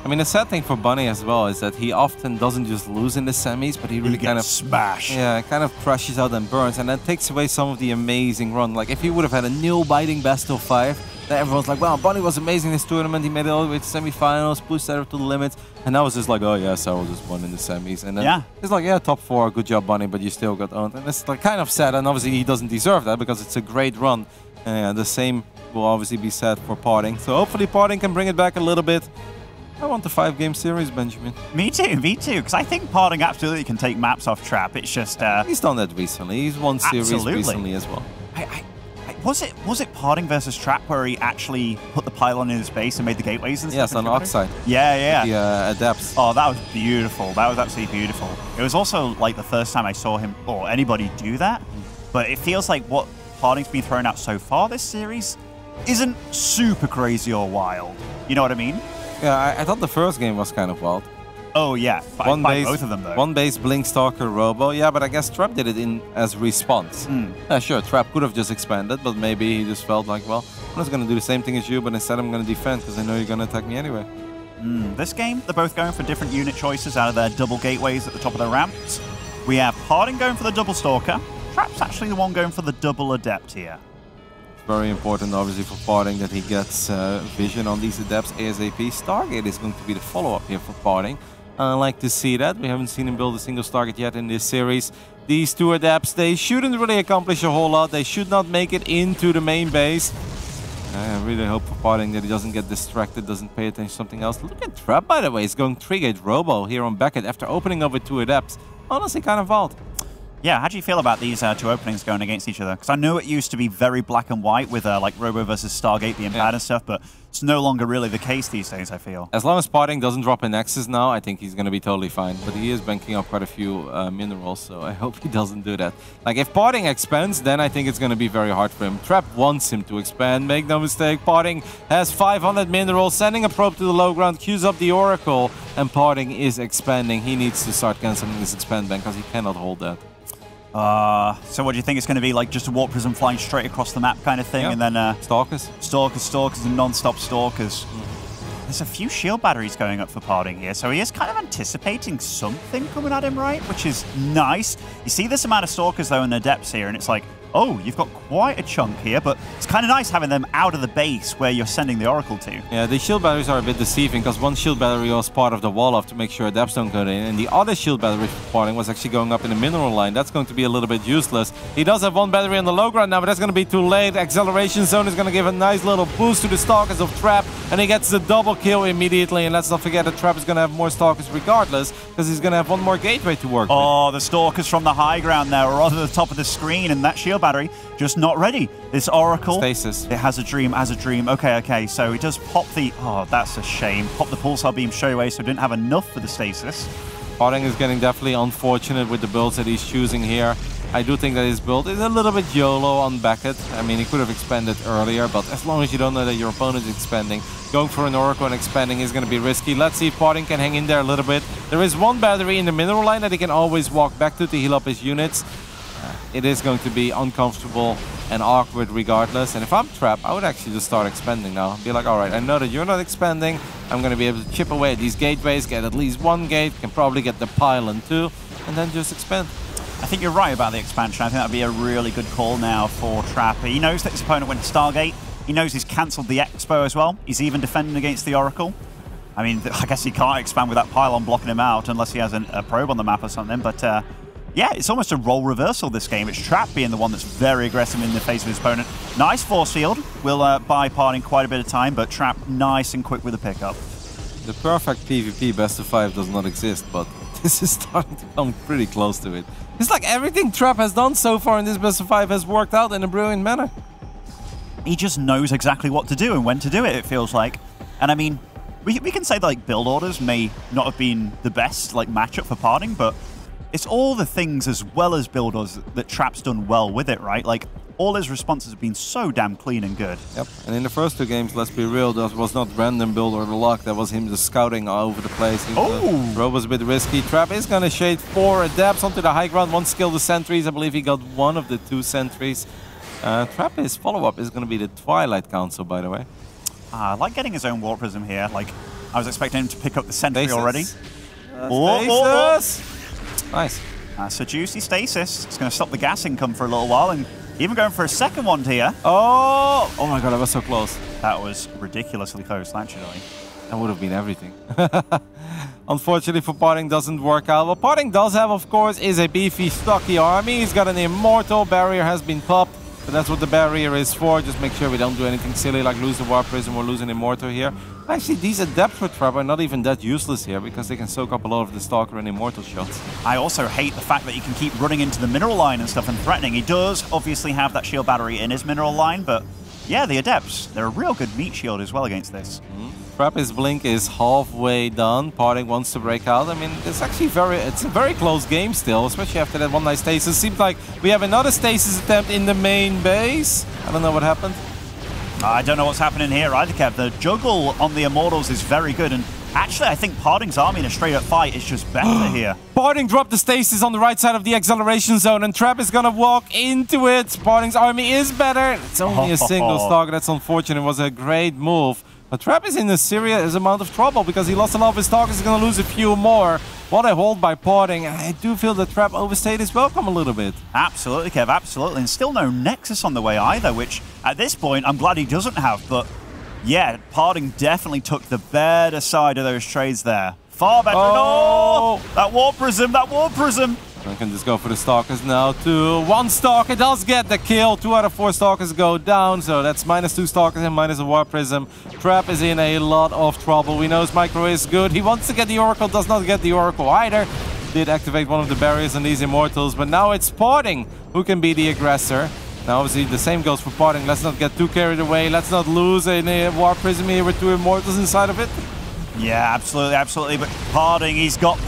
I mean, the sad thing for Bunny as well is that he often doesn't just lose in the semis, but he really kind of smash. Yeah, kind of crashes out and burns, and that takes away some of the amazing run. Like, if he would have had a nail-biting best of 5, then everyone's like, wow, Bunny was amazing this tournament. He made it all the way to semifinals, pushed that to the limits, and now it's just like, oh yeah, Cyril just won in the semis. And then it's like, yeah, top 4, good job, Bunny, but you still got owned. And it's like kind of sad, and obviously he doesn't deserve that because it's a great run. And the same will obviously be said for PartinG. So hopefully PartinG can bring it back a little bit. I want the 5-game series, Benjamin. Me too, because I think PartinG absolutely can take maps off Trap. It's just... He's done that recently. He's won series recently as well. Was it PartinG versus Trap where he actually put the pylon in his base and made the gateways and stuff? Yes, on Oxide. Yeah. The adepts. Oh, that was beautiful. That was absolutely beautiful. It was also like the first time I saw him or anybody do that. But it feels like what PartinG's been thrown out so far this series isn't super crazy or wild. You know what I mean? Yeah, I thought the first game was kind of wild. Oh, yeah. By both of them, though. One base, Blink, Stalker, Robo. Yeah, but I guess Trap did it in as response. Yeah, sure, Trap could have just expanded, but maybe he just felt like, well, I'm just going to do the same thing as you, but instead I'm going to defend because I know you're going to attack me anyway. This game, they're both going for different unit choices out of their double gateways at the top of their ramps. We have PartinG going for the double Stalker. Trap's actually the one going for the double Adept here. It's very important, obviously, for PartinG that he gets vision on these Adepts ASAP. Stargate is going to be the follow-up here for PartinG. I like to see that. We haven't seen him build a single Stargate yet in this series. These two Adepts, they shouldn't really accomplish a whole lot. They should not make it into the main base. I really hope for PartinG that he doesn't get distracted, doesn't pay attention to something else. Look at Trap, by the way. He's going 3-gate Robo here on Beckett after opening up with two Adepts. Honestly, kind of wild. Yeah, how do you feel about these two openings going against each other? Because I know it used to be very black and white with like Robo versus Stargate, the Impad and stuff, but it's no longer really the case these days, I feel. As long as PartinG doesn't drop a Nexus now, I think he's going to be totally fine. But he is banking up quite a few minerals, so I hope he doesn't do that. Like, if PartinG expands, then I think it's going to be very hard for him. Trap wants him to expand, make no mistake. PartinG has 500 minerals, sending a probe to the low ground, queues up the Oracle, and PartinG is expanding. He needs to start canceling this expand ban because he cannot hold that. So what do you think it's going to be, like just a Warp Prism flying straight across the map kind of thing, and then Stalkers, and non-stop Stalkers. There's a few shield batteries going up for PartinG here, so he is kind of anticipating something coming at him, right? Which is nice. You see this amount of Stalkers though and Adepts here, and it's like, oh, you've got quite a chunk here, but it's kind of nice having them out of the base where you're sending the Oracle to. Yeah, the shield batteries are a bit deceiving because one shield battery was part of the wall off to make sure Adepts don't go in, and the other shield battery for PartinG was actually going up in the mineral line. That's going to be a little bit useless. He does have one battery on the low ground now, but that's going to be too late. Acceleration Zone is going to give a nice little boost to the Stalkers of Trap, and he gets the double kill immediately. And let's not forget that Trap is going to have more Stalkers regardless because he's going to have one more gateway to work with. Oh, the Stalkers from the high ground there are on the top of the screen, and that shield battery just not ready. This Oracle. Stasis. It has a dream, Okay, so he does pop the... Oh, that's a shame. Pop the Pulsar Beam straight away, so it didn't have enough for the Stasis. PartinG is getting definitely unfortunate with the builds that he's choosing here. I do think that his build is a little bit YOLO on Beckett. I mean, he could have expanded earlier, but as long as you don't know that your opponent is expanding, going for an Oracle and expanding is going to be risky. Let's see if PartinG can hang in there a little bit. There is one battery in the mineral line that he can always walk back to heal up his units. It is going to be uncomfortable and awkward regardless. And if I'm Trap, I would actually just start expanding now. Be like, all right, I know that you're not expanding. I'm going to be able to chip away at these gateways, get at least one gate, can probably get the pylon too, and then just expand. I think you're right about the expansion. I think that would be a really good call now for Trap. He knows that his opponent went to Stargate. He knows he's cancelled the Expo as well. He's even defending against the Oracle. I mean, I guess he can't expand with that pylon blocking him out unless he has a probe on the map or something, but... yeah, it's almost a role reversal this game. It's Trap being the one that's very aggressive in the face of his opponent. Nice force field. Will buy PartinG quite a bit of time, but Trap nice and quick with the pickup. The perfect PvP best of 5 does not exist, but this is starting to come pretty close to it. It's like everything Trap has done so far in this best of 5 has worked out in a brilliant manner. He just knows exactly what to do and when to do it, it feels like. And I mean, we can say that like build orders may not have been the best like matchup for PartinG, but it's all the things as well as build orders that Trap's done well with it, right? Like, all his responses have been so damn clean and good. Yep, and in the first two games, let's be real, that was not random build order luck. That was him just scouting all over the place. Robo was a bit risky. Trap is going to shade 4 Adepts onto the high ground. One skill the sentries. I believe he got one of the 2 sentries. Trap, his follow-up is going to be the Twilight Council, by the way. I like getting his own Warp Prism here. Like, I was expecting him to pick up the sentry already. Stasis. Nice. That's a juicy Stasis. It's going to stop the gas income for a little while, and even going for a second one here. Oh my god, that was so close. That was ridiculously close, actually. That would have been everything. Unfortunately for PartinG, doesn't work out. What PartinG does have, of course, is a beefy, stocky army. He's got an Immortal. Barrier has been popped. But that's what the barrier is for. Just make sure we don't do anything silly like lose the Warp Prism or lose an Immortal here. Actually, these Adepts for Trap are not even that useless here because they can soak up a lot of the Stalker and Immortal shots. I also hate the fact that you can keep running into the mineral line and stuff and threatening. He does obviously have that shield battery in his mineral line, but yeah, the Adepts, they're a real good meat shield as well against this. Trappist Blink is halfway done. PartinG wants to break out. I mean, it's actually it's a very close game still, especially after that one nice stasis. Seems like we have another stasis attempt in the main base. I don't know what happened. I don't know what's happening here either, Kev. The juggle on the Immortals is very good, and actually I think PartinG's army in a straight-up fight is just better here. PartinG dropped the stasis on the right side of the acceleration zone, and Trap is gonna walk into it. PartinG's army is better. It's only a single Stalker. That's unfortunate. It was a great move. But Trap is in a serious amount of trouble because he lost a lot of his Stalkers. He's going to lose a few more. What a hold by PartinG. I do feel that Trap overstayed his welcome a little bit. Absolutely, Kev, absolutely. And still no Nexus on the way either, which at this point I'm glad he doesn't have. But yeah, PartinG definitely took the better side of those trades there. Far better. Oh! No! That Warp Prism, that Warp Prism! I can just go for the Stalkers now too. One Stalker does get the kill. 2 out of 4 Stalkers go down. So that's -2 Stalkers and minus a Warp Prism. Trap is in a lot of trouble. We know his micro is good. He wants to get the Oracle, does not get the Oracle either. Did activate one of the barriers on these Immortals, but now it's PartinG who can be the aggressor. Now obviously the same goes for PartinG. Let's not get too carried away. Let's not lose a Warp Prism here with 2 Immortals inside of it. Yeah, absolutely, absolutely. But PartinG, he's got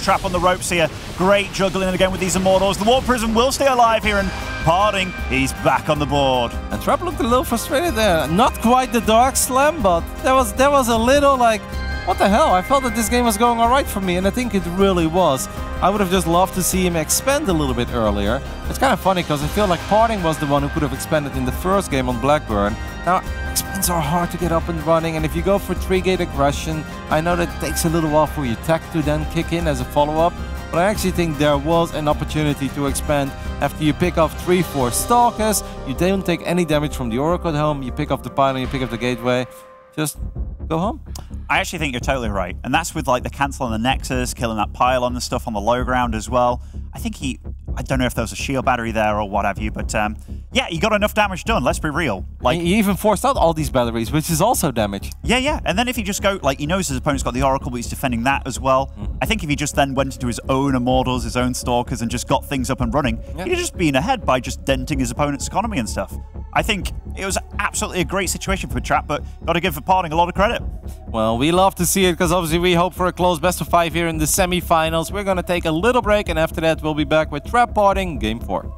Trap on the ropes here. Great juggling again with these Immortals. The Warp Prism will stay alive here, and PartinG, he's back on the board. And Trap looked a little frustrated there. Not quite the Dark Slam, but there was a little like, what the hell? I felt that this game was going all right for me, and I think it really was. I would have just loved to see him expand a little bit earlier. It's kind of funny because I feel like PartinG was the one who could have expanded in the first game on Blackburn. Now, expands are hard to get up and running, and if you go for 3-gate aggression, I know that it takes a little while for your tech to then kick in as a follow-up, but I actually think there was an opportunity to expand after you pick off 3-4 Stalkers. You don't take any damage from the Oracle at home, you pick up the pylon, you pick up the gateway, just go home. I actually think you're totally right. And that's with like the cancel on the Nexus, killing that pylon and stuff on the low ground as well. I think I don't know if there was a shield battery there or what have you, but yeah, he got enough damage done, let's be real. Like, he even forced out all these batteries, which is also damage. Yeah, yeah, and then if he just go, like, he knows his opponent's got the Oracle, but he's defending that as well. I think if he just then went into his own Immortals, his own Stalkers, and just got things up and running, he'd just been ahead by just denting his opponent's economy and stuff. I think it was absolutely a great situation for Trap, but got to give PartinG a lot of credit. Well, we love to see it because obviously we hope for a close best of 5 here in the semifinals. We're going to take a little break, and after that we'll be back with Trap PartinG Game 4.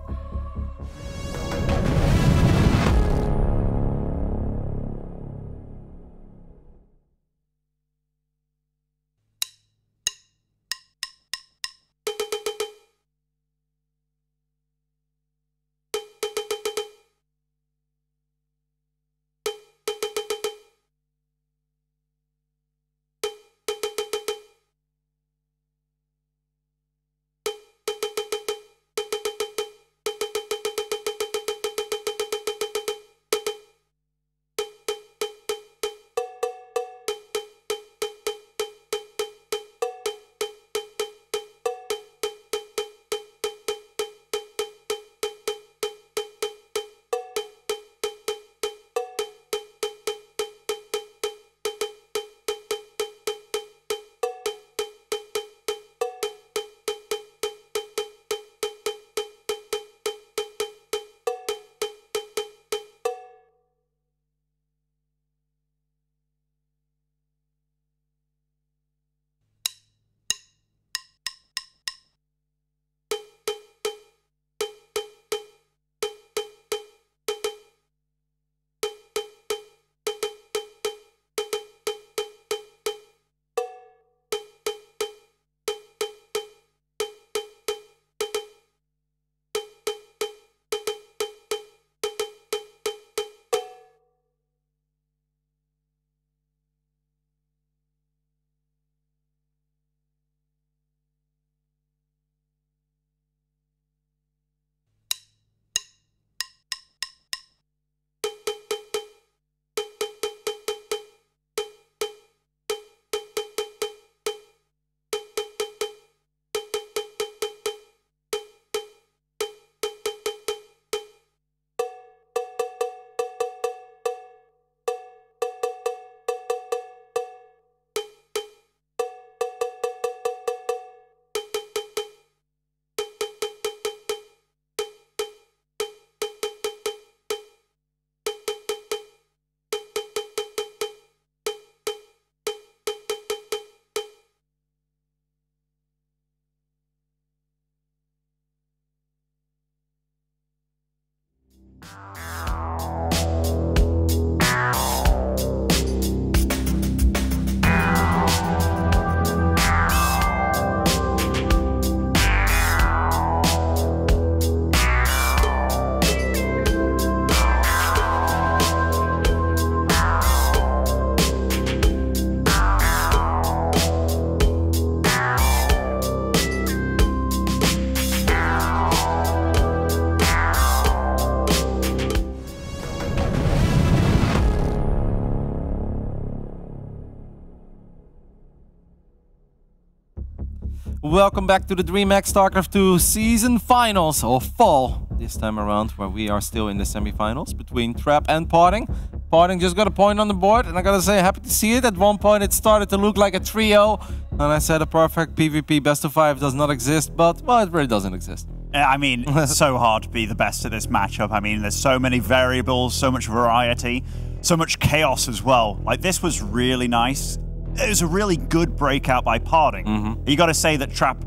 Welcome back to the DreamHack StarCraft 2 season finals, or fall this time around, where we are still in the semifinals between Trap and PartinG. PartinG just got a point on the board, and I gotta say, happy to see it. At one point it started to look like a trio, and I said a perfect PvP best of 5 does not exist, but, well, it really doesn't exist. I mean, it's so hard to be the best at this matchup. I mean, there's so many variables, so much variety, so much chaos as well. Like, this was really nice. It was a really good breakout by PartinG. You got to say that Trap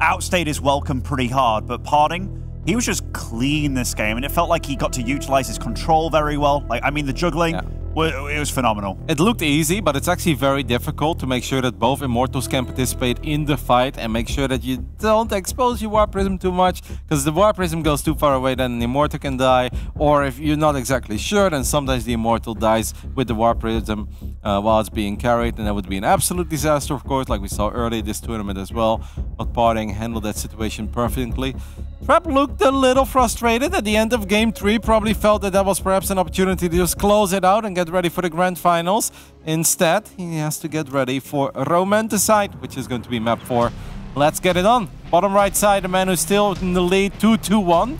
outstayed his welcome pretty hard, but PartinG, he was just clean this game, and it felt like he got to utilize his control very well. Like, I mean, the juggling, it was phenomenal. It looked easy, but it's actually very difficult to make sure that both Immortals can participate in the fight and make sure that you don't expose your Warp Prism too much, because the Warp Prism goes too far away, then the Immortal can die, or if you're not exactly sure, then sometimes the Immortal dies with the Warp Prism while it's being carried, and that would be an absolute disaster, of course, like we saw early this tournament as well. But PartinG handled that situation perfectly. Trap looked a little frustrated at the end of Game 3, probably felt that that was perhaps an opportunity to just close it out and get ready for the Grand Finals. Instead, he has to get ready for Romanticide, which is going to be map 4. Let's get it on. Bottom right side, the man who's still in the lead, 2-2-1.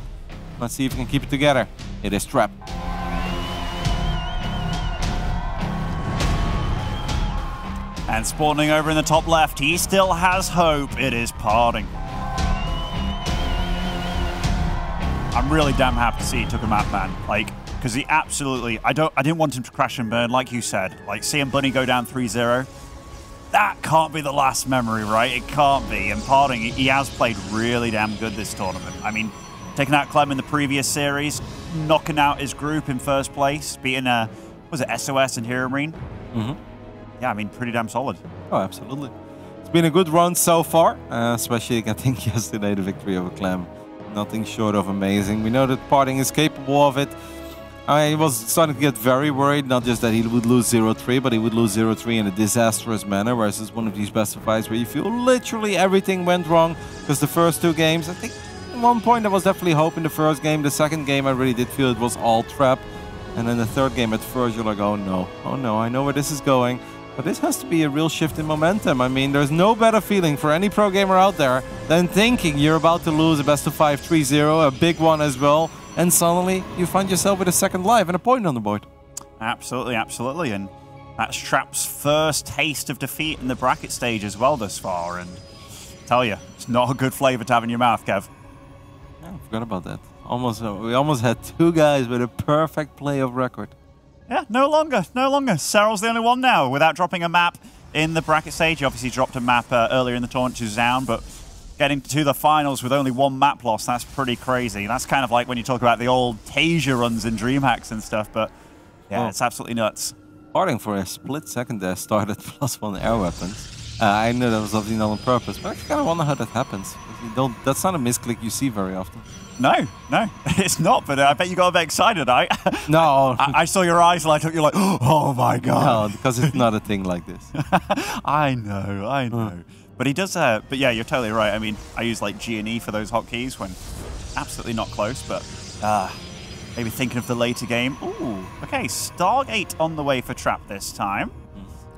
Let's see if he can keep it together. It is Trap. And spawning over in the top left, he still has hope. It is PartinG. I'm really damn happy to see he took a map ban, like, because he absolutely, I didn't want him to crash and burn, like you said. Like, seeing Bunny go down 3-0, that can't be the last memory, right? It can't be. And PartinG, he has played really damn good this tournament. I mean, taking out Clem in the previous series, knocking out his group in first place, beating, was it SOS and Hero Marine? Yeah, I mean, pretty damn solid. Oh, absolutely. It's been a good run so far, especially, I think, yesterday, the victory over Clem. Nothing short of amazing. We know that PartinG is capable of it. I was starting to get very worried, not just that he would lose 0-3, but he would lose 0-3 in a disastrous manner, whereas it's one of these best of fives where you feel literally everything went wrong, because the first two games, I think at one point there was definitely hope in the first game. The second game I really did feel it was all Trap. And then the third game at first you're like, oh no, I know where this is going. But this has to be a real shift in momentum. I mean, there's no better feeling for any pro gamer out there than thinking you're about to lose a best of 5 3-0, a big one as well, and suddenly you find yourself with a second life and a point on the board. Absolutely, absolutely. And that's Trap's first taste of defeat in the bracket stage as well thus far. And I tell you, it's not a good flavor to have in your mouth, Kev. Yeah, I forgot about that. We almost had two guys with a perfect play of record. Yeah, no longer. Serral's the only one now without dropping a map in the bracket stage. He obviously dropped a map earlier in the tournament to Zaun, but getting to the finals with only one map loss, that's pretty crazy. That's kind of like when you talk about the old Tasia runs in DreamHacks and stuff, but yeah, it's absolutely nuts. PartinG for a split second there started +1 air weapons. I know that was obviously not on purpose, but I kind of wonder how that happens. That's not a misclick you see very often. No, it's not, but I bet you got a bit excited, right? No. I saw your eyes light up, you're like, oh my god. No, because it's not a thing like this. I know. But he does, but yeah, you're totally right. I mean, I use like G and E for those hotkeys when absolutely not close, but maybe thinking of the later game. Ooh, okay, Stargate on the way for Trap this time.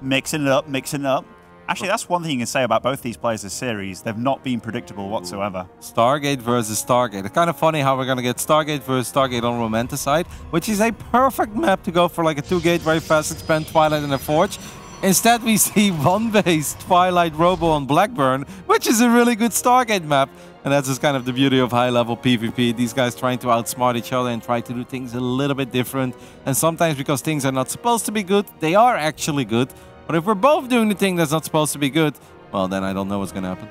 Mixing it up. Actually, that's one thing you can say about both these players this series. They've not been predictable whatsoever. Stargate versus Stargate. It's kind of funny how we're going to get Stargate versus Stargate on Romanticide, which is a perfect map to go for like a 2-gate, very fast expand, Twilight, and a Forge. Instead, we see 1-base Twilight Robo on Blackburn, which is a really good Stargate map. And that's just kind of the beauty of high-level PvP. These guys trying to outsmart each other and try to do things a little bit different. And sometimes because things are not supposed to be good, they are actually good. But if we're both doing the thing that's not supposed to be good, well, then I don't know what's going to happen.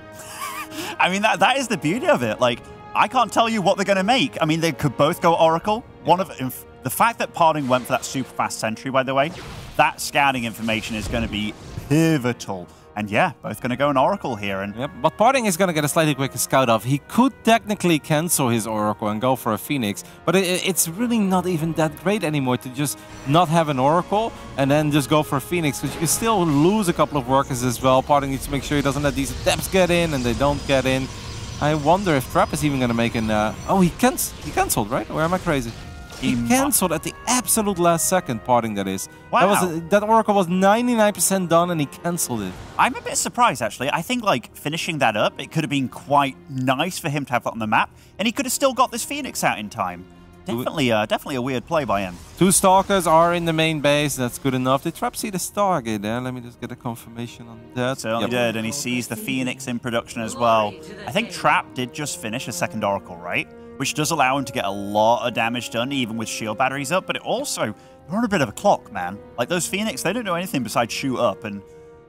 I mean, that is the beauty of it. Like, I can't tell you what they're going to make. I mean, they could both go Oracle. The fact that PartinG went for that super fast sentry, by the way, that scouting information is going to be pivotal. And yeah, both going to go an Oracle here. And yep, but PartinG is going to get a slightly quicker scout off. He could technically cancel his Oracle and go for a Phoenix, but it's really not even that great anymore to just not have an Oracle and then just go for a Phoenix, because you can still lose a couple of workers as well. PartinG needs to make sure he doesn't let these adepts get in, and they don't get in. I wonder if Trap is even going to make an... oh, he cancelled, right? Or am I crazy? He cancelled at the absolute last second, PartinG, that is. Wow. That Oracle was 99% done, and he cancelled it. I'm a bit surprised, actually. I think, like, finishing that up, it could have been quite nice for him to have that on the map, and he could have still got this Phoenix out in time. Definitely a weird play by him. 2 Stalkers are in the main base. That's good enough. Did Trap see the Stargate there? Let me just get a confirmation on that. Certainly did, and he sees the Phoenix in production as well. I think Trap did just finish a second Oracle, right? Which does allow him to get a lot of damage done, even with shield batteries up, but it also, they're on a bit of a clock, man. Like, those Phoenix, they don't do anything besides shoot up, and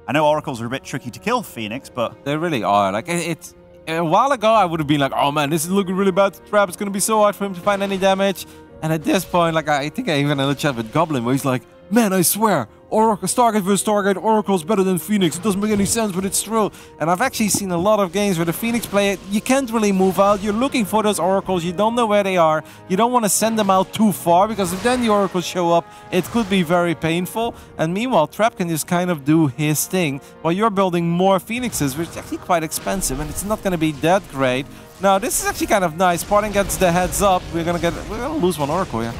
I know Oracles are a bit tricky to kill Phoenix, but... They really are. Like, it's... A while ago, I would have been like, oh man, this is looking really bad to Trap. It's going to be so hard for him to find any damage. And at this point, like, I think I even had a chat with Goblin where he's like, man, I swear, Oracle, Stargate versus Stargate, Oracle's better than Phoenix. It doesn't make any sense, but it's true. And I've actually seen a lot of games where the Phoenix player, you can't really move out. You're looking for those Oracles. You don't know where they are. You don't want to send them out too far, because if then the Oracles show up, it could be very painful. And meanwhile, Trap can just kind of do his thing while you're building more Phoenixes, which is actually quite expensive, and it's not going to be that great. Now, this is actually kind of nice. PartinG gets the heads up. We're gonna lose one Oracle, yeah.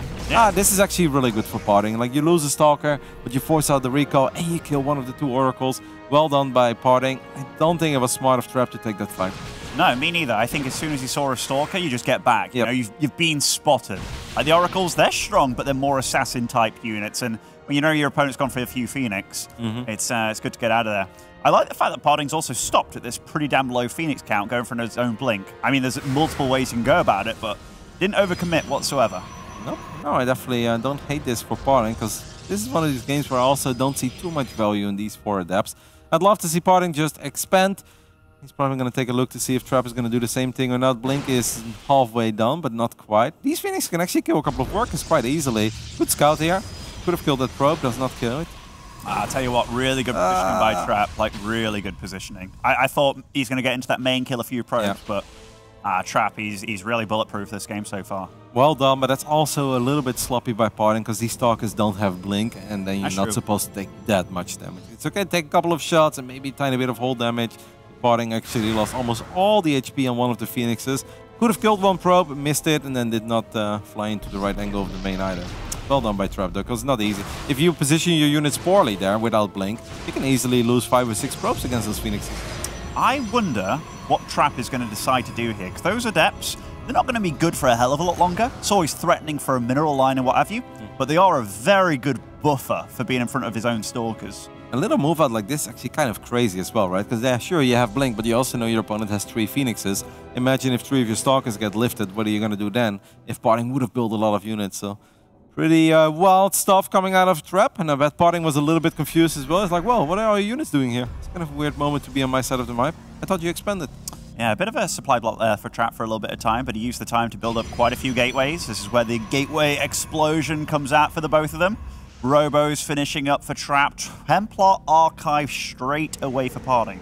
This is actually really good for PartinG. Like, you lose a Stalker, but you force out the recall, and you kill one of the 2 Oracles. Well done by PartinG. I don't think it was smart of Trap to take that fight. No, me neither. I think as soon as you saw a Stalker, you just get back. Yep. You know, you've been spotted. Like, the Oracles, they're strong, but they're more assassin-type units, and when you know your opponent's gone for a few Phoenix, it's good to get out of there. I like the fact that PartinG's also stopped at this pretty damn low Phoenix count, going for his own blink. I mean, there's multiple ways you can go about it, but didn't overcommit whatsoever. No, I definitely don't hate this for PartinG, because this is one of these games where I also don't see too much value in these 4 adepts. I'd love to see PartinG just expand. He's probably going to take a look to see if Trap is going to do the same thing or not. Blink is halfway done, but not quite. These Phoenix can actually kill a couple of workers quite easily. Good scout here. Could have killed that probe, does not kill it. I'll tell you what, really good positioning by Trap. Like, really good positioning. I thought he's going to get into that main, kill a few probes, but Trap, he's really bulletproof this game so far. Well done, but that's also a little bit sloppy by PartinG, because these Stalkers don't have blink, and then you're not supposed to take that much damage. It's okay to take a couple of shots and maybe a tiny bit of hull damage. PartinG actually lost almost all the HP on one of the Phoenixes. Could have killed one probe, missed it, and then did not fly into the right angle of the main either. Well done by Trap, though, because it's not easy. If you position your units poorly there without blink, you can easily lose 5 or 6 probes against those Phoenixes. I wonder what Trap is going to decide to do here, because those adepts, they're not going to be good for a hell of a lot longer. It's always threatening for a mineral line and what have you, but they are a very good buffer for being in front of his own Stalkers. A little move out like this is actually kind of crazy as well, right? Because yeah, sure, you have blink, but you also know your opponent has 3 Phoenixes. Imagine if 3 of your Stalkers get lifted, what are you going to do then? If PartinG would have built a lot of units, so... Pretty wild stuff coming out of Trap, and I bet PartinG was a little bit confused as well. It's like, well, what are your units doing here? It's kind of a weird moment to be on my side of the map. I thought you expanded. Yeah, a bit of a supply block there for Trap for a little bit of time, but he used the time to build up quite a few gateways. This is where the gateway explosion comes out for the both of them. Robo's finishing up for Trap. Templar Archive straight away for PartinG.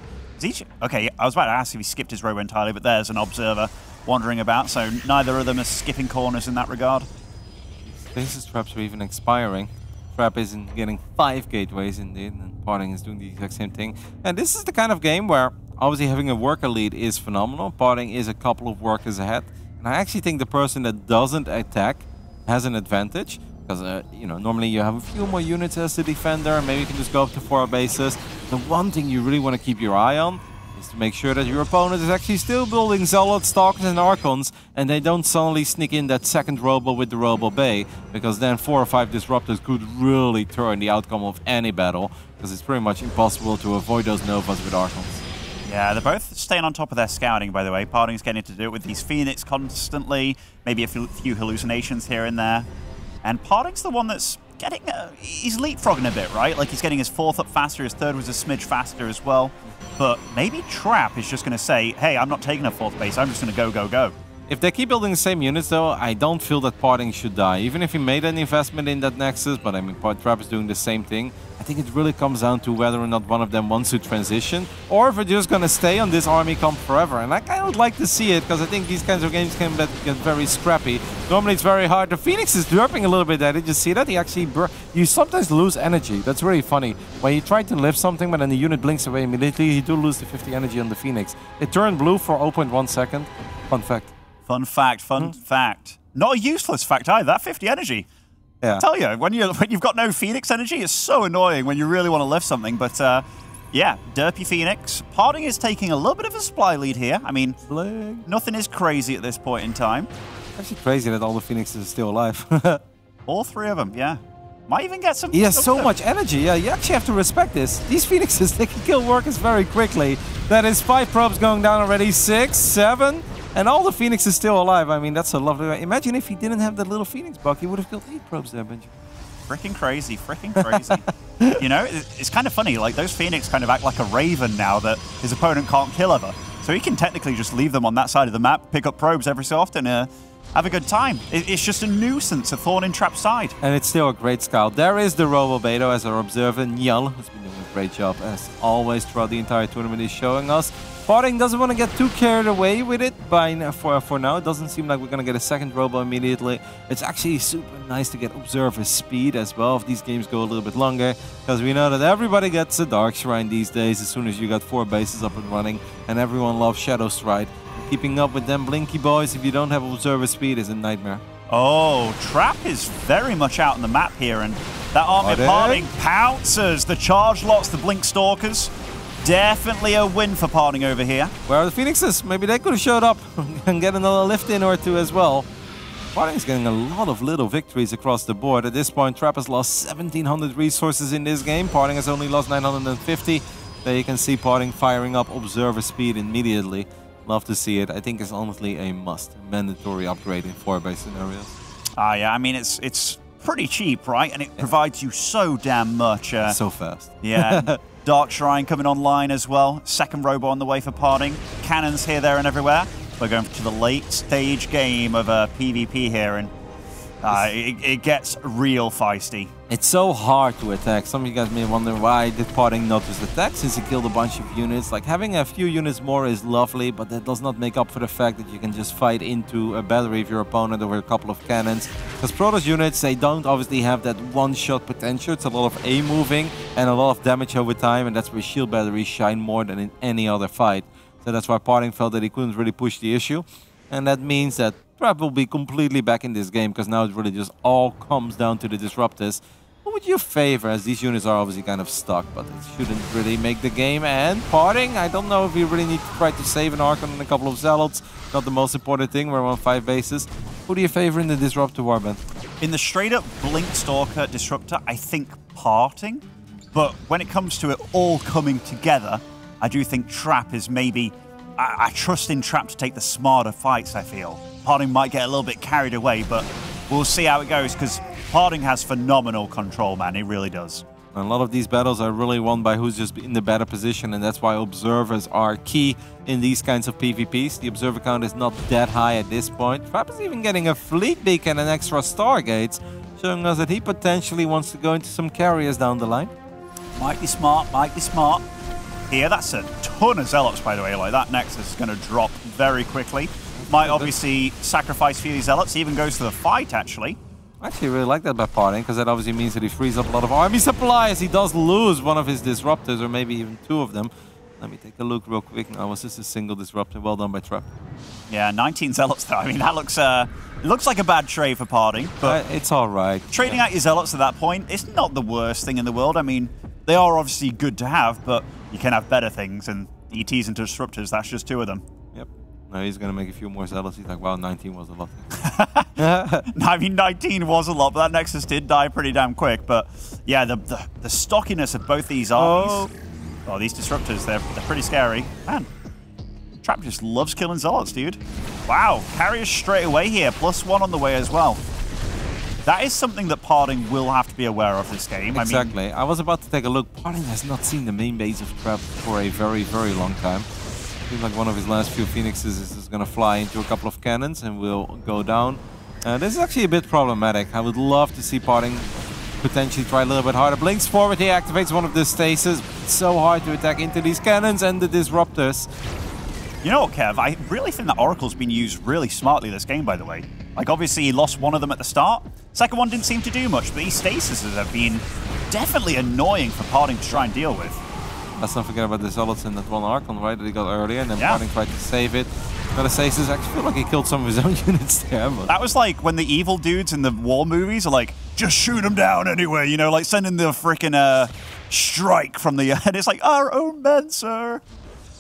Okay, I was about to ask if he skipped his Robo entirely, but there's an observer wandering about, so neither of them are skipping corners in that regard. Basis traps are even expiring. Trap isn't getting 5 gateways indeed, and PartinG is doing the exact same thing. And this is the kind of game where obviously having a worker lead is phenomenal. PartinG is a couple of workers ahead, and I actually think the person that doesn't attack has an advantage, because you know, normally you have a few more units as the defender, maybe you can just go up to 4 bases. The one thing you really want to keep your eye on is to make sure that your opponent is actually still building Zealots, Stalkers and Archons, and they don't suddenly sneak in that second Robo with the Robo Bay, because then 4 or 5 Disruptors could really turn the outcome of any battle, because it's pretty much impossible to avoid those Novas with Archons. Yeah, they're both staying on top of their scouting, by the way. PartinG's getting to do it with these Phoenix constantly, maybe a few hallucinations here and there. And PartinG's the one that's getting... he's leapfrogging a bit, right? Like, he's getting his 4th up faster, his 3rd was a smidge faster as well. But maybe Trap is just going to say, hey, I'm not taking a 4th base, I'm just going to go, go, go. If they keep building the same units, though, I don't feel that PartinG should die. Even if he made an investment in that Nexus, but I mean, Trap is doing the same thing. I think it really comes down to whether or not one of them wants to transition, or if we're just going to stay on this army comp forever. And I kind of like to see it, because I think these kinds of games can get very scrappy. Normally it's very hard. The Phoenix is dropping a little bit there. Did you see that? He actually... You sometimes lose energy. That's really funny. When you try to lift something, but then the unit blinks away immediately, you do lose the 50 energy on the Phoenix. It turned blue for 0.1 second. Fun fact. Fun fact, fun fact. Not a useless fact either, that 50 energy. Yeah. I tell you, when you've got no Phoenix energy, it's so annoying when you really want to lift something. But yeah, derpy Phoenix. PartinG is taking a little bit of a supply lead here. I mean, nothing is crazy at this point in time. It's actually crazy that all the Phoenixes are still alive. All 3 of them, yeah. Might even get some... He has so much energy. Yeah, you actually have to respect this. These Phoenixes, they can kill workers very quickly. That is 5 probes going down already, 6, 7... And all the Phoenix is still alive. I mean, that's a lovely... Imagine if he didn't have that little Phoenix bug, he would have killed 8 probes there, Benjamin. Freaking crazy, freaking crazy. You know, it's kind of funny. Like, those Phoenix kind of act like a Raven now that his opponent can't kill ever. So he can technically just leave them on that side of the map, pick up probes every so often, have a good time. It's just a nuisance, a thorn in Trap's side. And it's still a great scout. There is the Robo-Beto as our observer, Njal, who's been doing a great job, as always, throughout the entire tournament. He's showing us. PartinG doesn't want to get too carried away with it for now. It doesn't seem like we're going to get a second Robo immediately. It's actually super nice to get Observer speed as well if these games go a little bit longer, because we know that everybody gets a Dark Shrine these days as soon as you got 4 bases up and running, and everyone loves Shadow Stride. Keeping up with them Blinky boys if you don't have Observer speed is a nightmare. Oh, Trap is very much out on the map here, and that army of PartinG pounces the Charge Lots, the Blink Stalkers. Definitely a win for PartinG over here. Where are the Phoenixes? Maybe they could have showed up and get another lift in or two as well. PartinG's getting a lot of little victories across the board. At this point, Trap has lost 1,700 resources in this game. PartinG has only lost 950. There you can see PartinG firing up Observer speed immediately. Love to see it. I think it's honestly a must. Mandatory upgrade in 4-base scenarios. Yeah, I mean, it's pretty cheap, right? And it provides you so damn much. So fast. Yeah. Dark Shrine coming online as well. Second Robo on the way for PartinG. Cannons here, there, and everywhere. We're going to the late stage game of PvP here, and it gets real feisty. It's so hard to attack. Some of you guys may wonder why did PartinG not just attack since he killed a bunch of units. Like, having a few units more is lovely, but that does not make up for the fact that you can just fight into a battery of your opponent over a couple of cannons. Because Protoss units, they don't obviously have that one-shot potential. It's a lot of A-moving and a lot of damage over time, and that's where shield batteries shine more than in any other fight. So that's why PartinG felt that he couldn't really push the issue. And that means that Trap will be completely back in this game, because now it really just all comes down to the Disruptors. What would you favor, as these units are obviously kind of stuck, but it shouldn't really make the game. And PartinG, I don't know if we really need to try to save an Archon and a couple of Zealots. Not the most important thing, we're on 5 bases. Who do you favor in the Disruptor warband? In the straight-up Blink Stalker Disruptor, I think PartinG. But when it comes to it all coming together, I do think Trap is maybe... I trust in Trap to take the smarter fights, I feel. PartinG might get a little bit carried away, but we'll see how it goes, because PartinG has phenomenal control, man. He really does. A lot of these battles are really won by who's just in the better position, and that's why observers are key in these kinds of PvPs. The observer count is not that high at this point. Trap is even getting a fleet beacon and extra Stargates, showing us that he potentially wants to go into some carriers down the line. Might be smart, might be smart. Here, that's a ton of Zealots, by the way. Like, that Nexus is going to drop very quickly. Might obviously sacrifice a few of these Zealots. Even goes to the fight, actually. I actually really like that by PartinG, because that obviously means that he frees up a lot of army supply, as he does lose one of his Disruptors, or maybe even 2 of them. Let me take a look real quick. Now, was this a single Disruptor? Well done by Trap. Yeah, 19 Zealots, though. I mean, that looks it looks like a bad trade for PartinG, but it's all right. Trading out your Zealots at that point, it's not the worst thing in the world. I mean, they are obviously good to have, but you can have better things, and ETs and Disruptors, that's just 2 of them. Yep. Now he's going to make a few more Zealots. He's like, wow, 19 was a lot. I mean, 19 was a lot, but that Nexus did die pretty damn quick. But yeah, the stockiness of both these armies. Oh, these Disruptors, they're pretty scary. Man, Trap just loves killing Zealots, dude. Wow, carriers straight away here, +1 on the way as well. That is something that PartinG will have to be aware of this game. Exactly. I mean, I was about to take a look. PartinG has not seen the main base of Trap for a very, very long time. Seems like one of his last few Phoenixes is just going to fly into a couple of cannons and will go down. This is actually a bit problematic. I would love to see PartinG potentially try a little bit harder. Blinks forward, he activates one of the stasis. It's so hard to attack into these cannons and the disruptors. You know what, Kev? I really think that Oracle's been used really smartly this game, by the way. Like, obviously, he lost one of them at the start. Second one didn't seem to do much, but these stasis have been definitely annoying for PartinG to try and deal with. Let's not forget about the Zealots in that one Archon, right, that he got earlier, and then PartinG tried to save it. Got a stasis. I actually feel like he killed some of his own units there. But that was like when the evil dudes in the war movies are like, just shoot them down anyway, you know, like sending the freaking strike from the... And it's like, our own men, sir.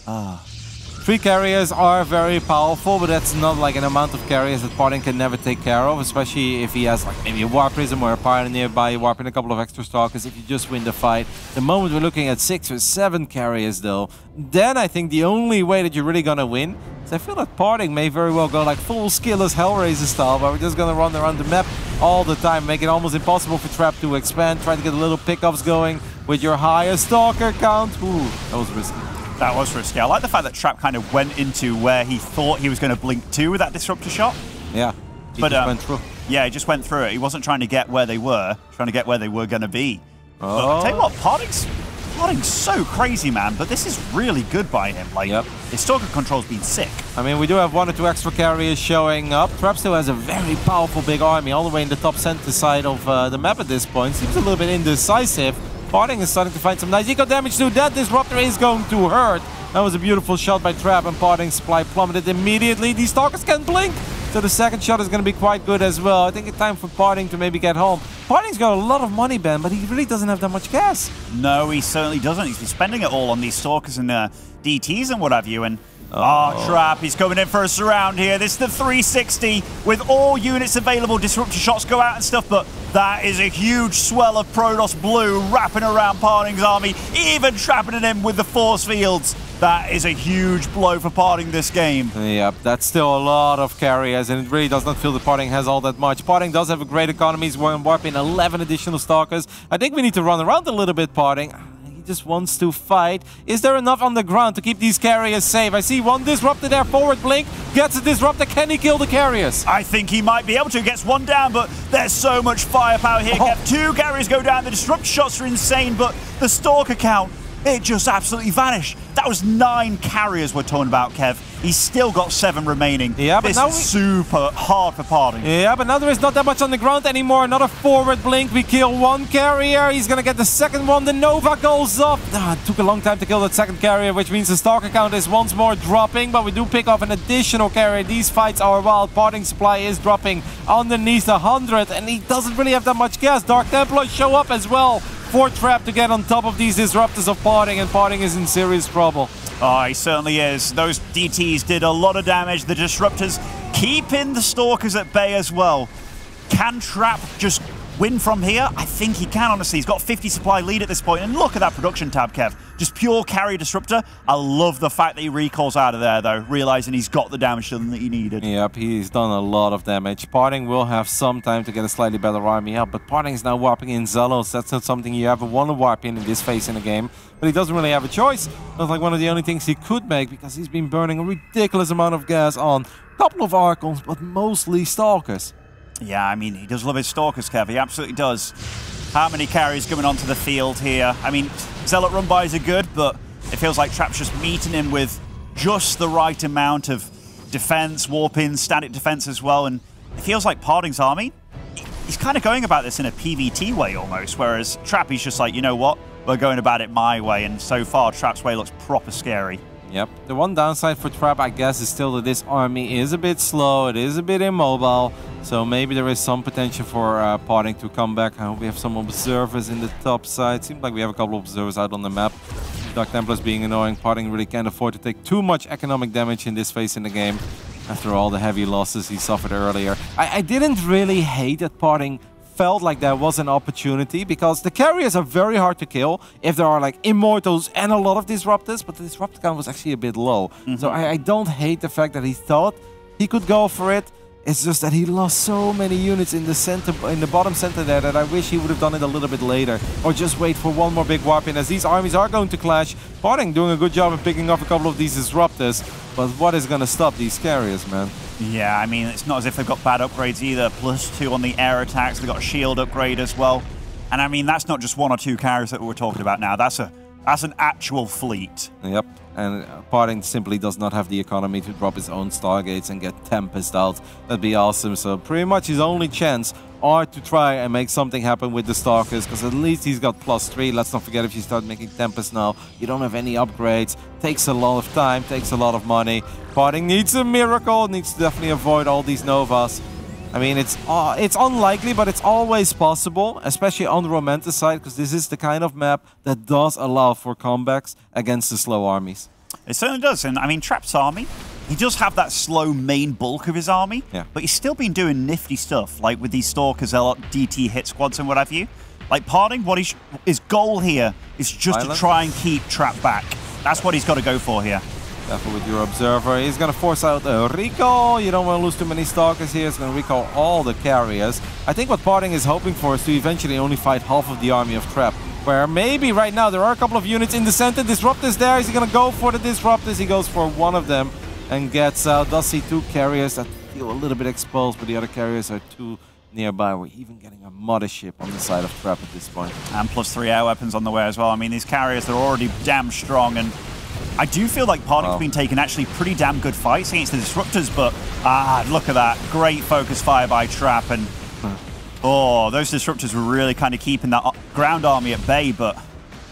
3 carriers are very powerful, but that's not like an amount of carriers that PartinG can never take care of, especially if he has like maybe a War Prism or a Pyre nearby, warping a couple of extra Stalkers if you just win the fight. The moment we're looking at 6 or 7 carriers though, then I think the only way that you're really gonna win is I feel that PartinG may very well go like full skillless Hellraiser style, where we're just gonna run around the map all the time, make it almost impossible for Trap to expand, try to get a little pickups going with your highest Stalker count. Ooh, that was risky. That was risky. I like the fact that Trap kind of went into where he thought he was going to blink to with that disruptor shot. Yeah, he just went through. Yeah, he just went through it. He wasn't trying to get where they were, trying to get where they were going to be. But I'll tell you what, PartinG's so crazy, man, but this is really good by him. Like, his Stalker control's been sick. I mean, we do have 1 or 2 extra carriers showing up. Trap still has a very powerful big army all the way in the top center side of the map at this point. Seems a little bit indecisive. PartinG is starting to find some nice eco damage too. That disruptor is going to hurt. That was a beautiful shot by Trap, and PartinG's supply plummeted immediately. These Stalkers can blink, so the second shot is going to be quite good as well. I think it's time for PartinG to maybe get home. PartinG's got a lot of money, Ben, but he really doesn't have that much gas. No, he certainly doesn't. He's been spending it all on these Stalkers and DTs and what have you, and Trap, he's coming in for a surround here. This is the 360 with all units available. Disruptor shots go out and stuff, but that is a huge swell of Protoss Blue wrapping around PartinG's army, even trapping it in with the force fields. That is a huge blow for PartinG this game. Yep, that's still a lot of carriers, and it really does not feel that PartinG has all that much. PartinG does have a great economy. He's warping 11 additional Stalkers. I think we need to run around a little bit, PartinG. Just wants to fight. Is there enough on the ground to keep these carriers safe? I see 1 disruptor there, forward blink, gets a disruptor. Can he kill the carriers? I think he might be able to. Gets 1 down, but there's so much firepower here. 2 carriers go down. The disruptor shots are insane, but the Stalker count, it just absolutely vanished. That was 9 carriers we're talking about, Kev. He's still got 7 remaining. Yeah, but this is super hard for PartinG. Yeah, but now there is not that much on the ground anymore. Another forward blink. We kill 1 carrier. He's going to get the second one. The Nova goes up. It took a long time to kill that second carrier, which means the Stalker count is once more dropping, but we do pick off an additional carrier. These fights are wild. PartinG's supply is dropping underneath 100, and he doesn't really have that much gas. Dark Templars show up as well for Trap to get on top of these disruptors of PartinG, and PartinG is in serious trouble. Oh, he certainly is. Those DTs did a lot of damage. The disruptors keeping the Stalkers at bay as well. Can Trap just win from here? I think he can, honestly. He's got 50 supply lead at this point. And look at that production tab, Kev. Just pure carry disruptor. I love the fact that he recalls out of there, though, realizing he's got the damage done that he needed. Yep, he's done a lot of damage. PartinG will have some time to get a slightly better army up, but PartinG is now warping in Zealots. That's not something you ever want to warp in this phase in the game, but he doesn't really have a choice. That's like one of the only things he could make, because he's been burning a ridiculous amount of gas on a couple of Archons, but mostly Stalkers. Yeah, I mean, he does love his Stalkers, Kev. He absolutely does. How many carries coming onto the field here? I mean, Zealot run-bys are good, but it feels like Trap's just meeting him with just the right amount of defense, warp-in, static defense as well, and it feels like PartinG's army, he's kind of going about this in a PvT way almost, whereas Trap, he's just like, you know what? We're going about it my way, and so far, Trap's way looks proper scary. Yep. The one downside for Trap, I guess, is still that this army is a bit slow. It is a bit immobile. So maybe there is some potential for PartinG to come back. I hope we have some observers in the top side. Seems like we have a couple of observers out on the map. Dark Templars being annoying. PartinG really can't afford to take too much economic damage in this phase in the game after all the heavy losses he suffered earlier. I didn't really hate that PartinG felt like there was an opportunity, because the carriers are very hard to kill if there are like immortals and a lot of disruptors, but the disruptor count was actually a bit low. So I don't hate the fact that he thought he could go for it. It's just that he lost so many units in the center, in the bottom center there, that I wish he would have done it a little bit later. Or just wait for one more big warp in, as these armies are going to clash. PartinG doing a good job of picking off a couple of these disruptors. But what is going to stop these carriers, man? Yeah, I mean, it's not as if they've got bad upgrades either. +2 on the air attacks. They've got a shield upgrade as well. And I mean, that's not just 1 or 2 carriers that we're talking about now. That's an actual fleet. Yep, and PartinG simply does not have the economy to drop his own Stargates and get Tempest out. That'd be awesome. So pretty much his only chance are to try and make something happen with the Stalkers, because at least he's got +3. Let's not forget, if you start making Tempest now, you don't have any upgrades. Takes a lot of time, takes a lot of money. PartinG needs a miracle, needs to definitely avoid all these Novas. I mean, it's unlikely, but it's always possible, especially on the Romanticide, because this is the kind of map that does allow for comebacks against the slow armies. It certainly does. And I mean, Trap's army, he does have that slow main bulk of his army, but he's still been doing nifty stuff, like with these Stalkers, DT hit squads and what have you. Like PartinG, what his goal here is just to try and keep Trap back. That's what he's got to go for here. Careful with your Observer. He's going to force out a recall. You don't want to lose too many Stalkers here. He's going to recall all the carriers. I think what PartinG is hoping for is to eventually only fight half of the army of Trap. Where maybe right now there are a couple of units in the center. Disruptors there. Is he going to go for the Disruptors? He goes for one of them and gets out. Does see 2 carriers that feel a little bit exposed, but the other carriers are too nearby. We're even getting a Mothership on the side of Trap at this point. And +3 air weapons on the way as well. I mean, these carriers, they're already damn strong, and I do feel like PartinG's been taking actually pretty damn good fights against the Disruptors, but look at that. Great focus fire by Trap, and oh, those Disruptors were really kind of keeping that ground army at bay, but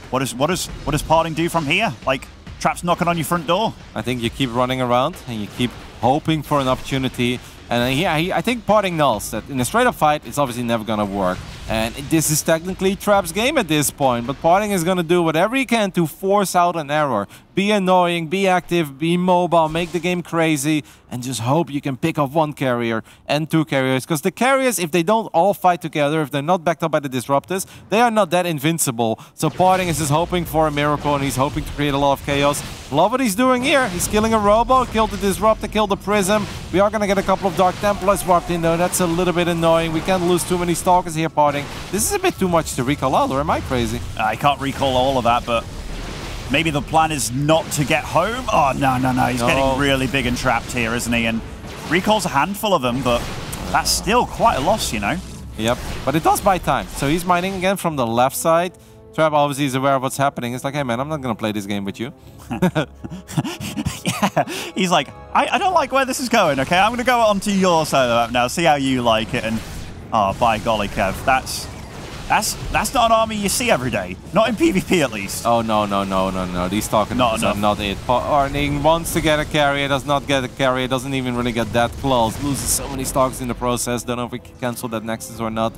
what does PartinG do from here? Like, Trap's knocking on your front door. I think you keep running around and you keep hoping for an opportunity. And I think PartinG knows that in a straight-up fight, it's obviously never going to work. And this is technically Trap's game at this point, but PartinG is going to do whatever he can to force out an error. Be annoying, be active, be mobile, make the game crazy, and just hope you can pick off 1 carrier and 2 carriers. Because the carriers, if they don't all fight together, if they're not backed up by the Disruptors, they are not that invincible. So PartinG is just hoping for a miracle, and he's hoping to create a lot of chaos. Love what he's doing here. He's killing a Robo, killed the Disruptor, killed the Prism. We are going to get a couple of Dark Templars warped in, though. That's a little bit annoying. We can't lose too many Stalkers here, PartinG. This is a bit too much to recall out, or am I crazy? I can't recall all of that, but maybe the plan is not to get home. Oh, no. He's getting really big and trapped here, isn't he? And recalls a handful of them, but that's still quite a loss, you know? Yep, but it does buy time. So he's mining again from the left side. Trap obviously is aware of what's happening. It's like, hey, man, I'm not going to play this game with you. Yeah, he's like, I don't like where this is going, okay? I'm going to go onto your side of the map now, see how you like it. And, oh, by golly, Kev, that's not an army you see every day. Not in PvP, at least. Oh, no. These Stalkers are not it. PartinG wants to get a carrier, does not get a carrier, doesn't even really get that close. Loses so many Stalkers in the process. Don't know if we can cancel that Nexus or not.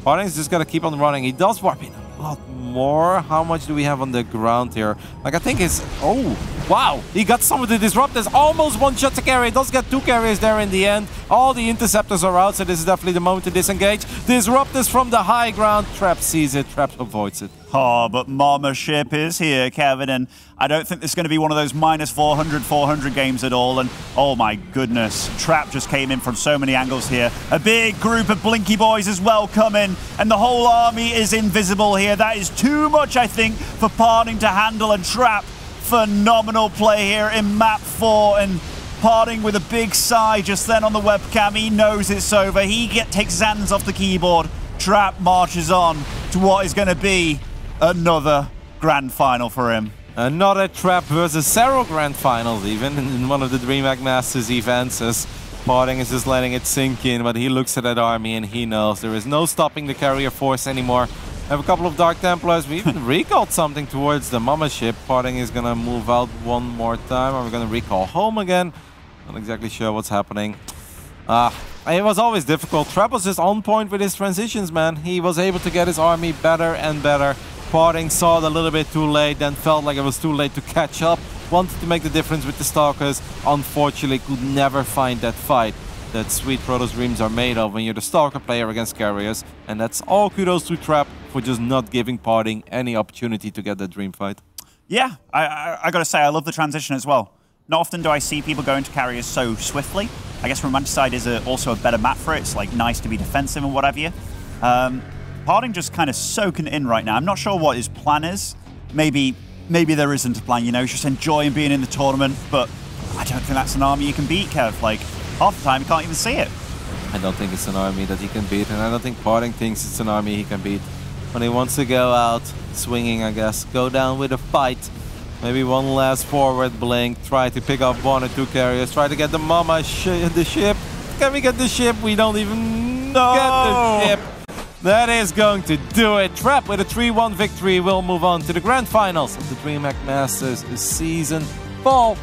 PartinG's just got to keep on running. He does warp in a lot more. How much do we have on the ground here? Like, I think it's... Oh, wow. He got some of the Disruptors. Almost one-shot the carrier. Does get 2 carriers there in the end. All the Interceptors are out, so this is definitely the moment to disengage. Disruptors from the high ground. Trap sees it. Trap avoids it. Oh, but Mama Ship is here, Kevin, and I don't think this is going to be one of those -400 games at all. And oh my goodness, Trap just came in from so many angles here. A big group of Blinky boys as well come in, and the whole army is invisible here. That is too much, I think, for PartinG to handle, and Trap, phenomenal play here in map 4, and PartinG with a big sigh just then on the webcam. He knows it's over. He takes his hands off the keyboard. Trap marches on to what is going to be another grand final for him. Another Trap versus Zero grand finals, even in one of the DreamHack Masters events, as PartinG is just letting it sink in, but he looks at that army and he knows there is no stopping the carrier force anymore. Have a couple of Dark Templars. We even recalled something towards the Mama Ship. PartinG is going to move out one more time. Are we going to recall home again? Not exactly sure what's happening. It was always difficult. Trap was just on point with his transitions, man. He was able to get his army better and better. PartinG saw it a little bit too late, then felt like it was too late to catch up. Wanted to make the difference with the Stalkers. Unfortunately, could never find that fight that sweet Protoss dreams are made of when you're the Stalker player against carriers. And that's all kudos to Trap for just not giving PartinG any opportunity to get that dream fight. Yeah, I gotta say, I love the transition as well. Not often do I see people go into carriers so swiftly. I guess Romanticide is also a better map for it. It's like nice to be defensive and what have you. PartinG just kind of soaking it in right now. I'm not sure what his plan is. Maybe there isn't a plan, you know, he's just enjoying being in the tournament, but I don't think that's an army you can beat, Kev. Like, half the time you can't even see it. I don't think it's an army that he can beat, and I don't think PartinG thinks it's an army he can beat. When he wants to go out swinging, I guess, go down with a fight. Maybe one last forward blink, try to pick up 1 or 2 carriers, try to get the the ship. Can we get the ship? We don't even get the ship. That is going to do it. Trap with a 3-1 victory will move on to the grand finals of the DreamHack Masters season. Fall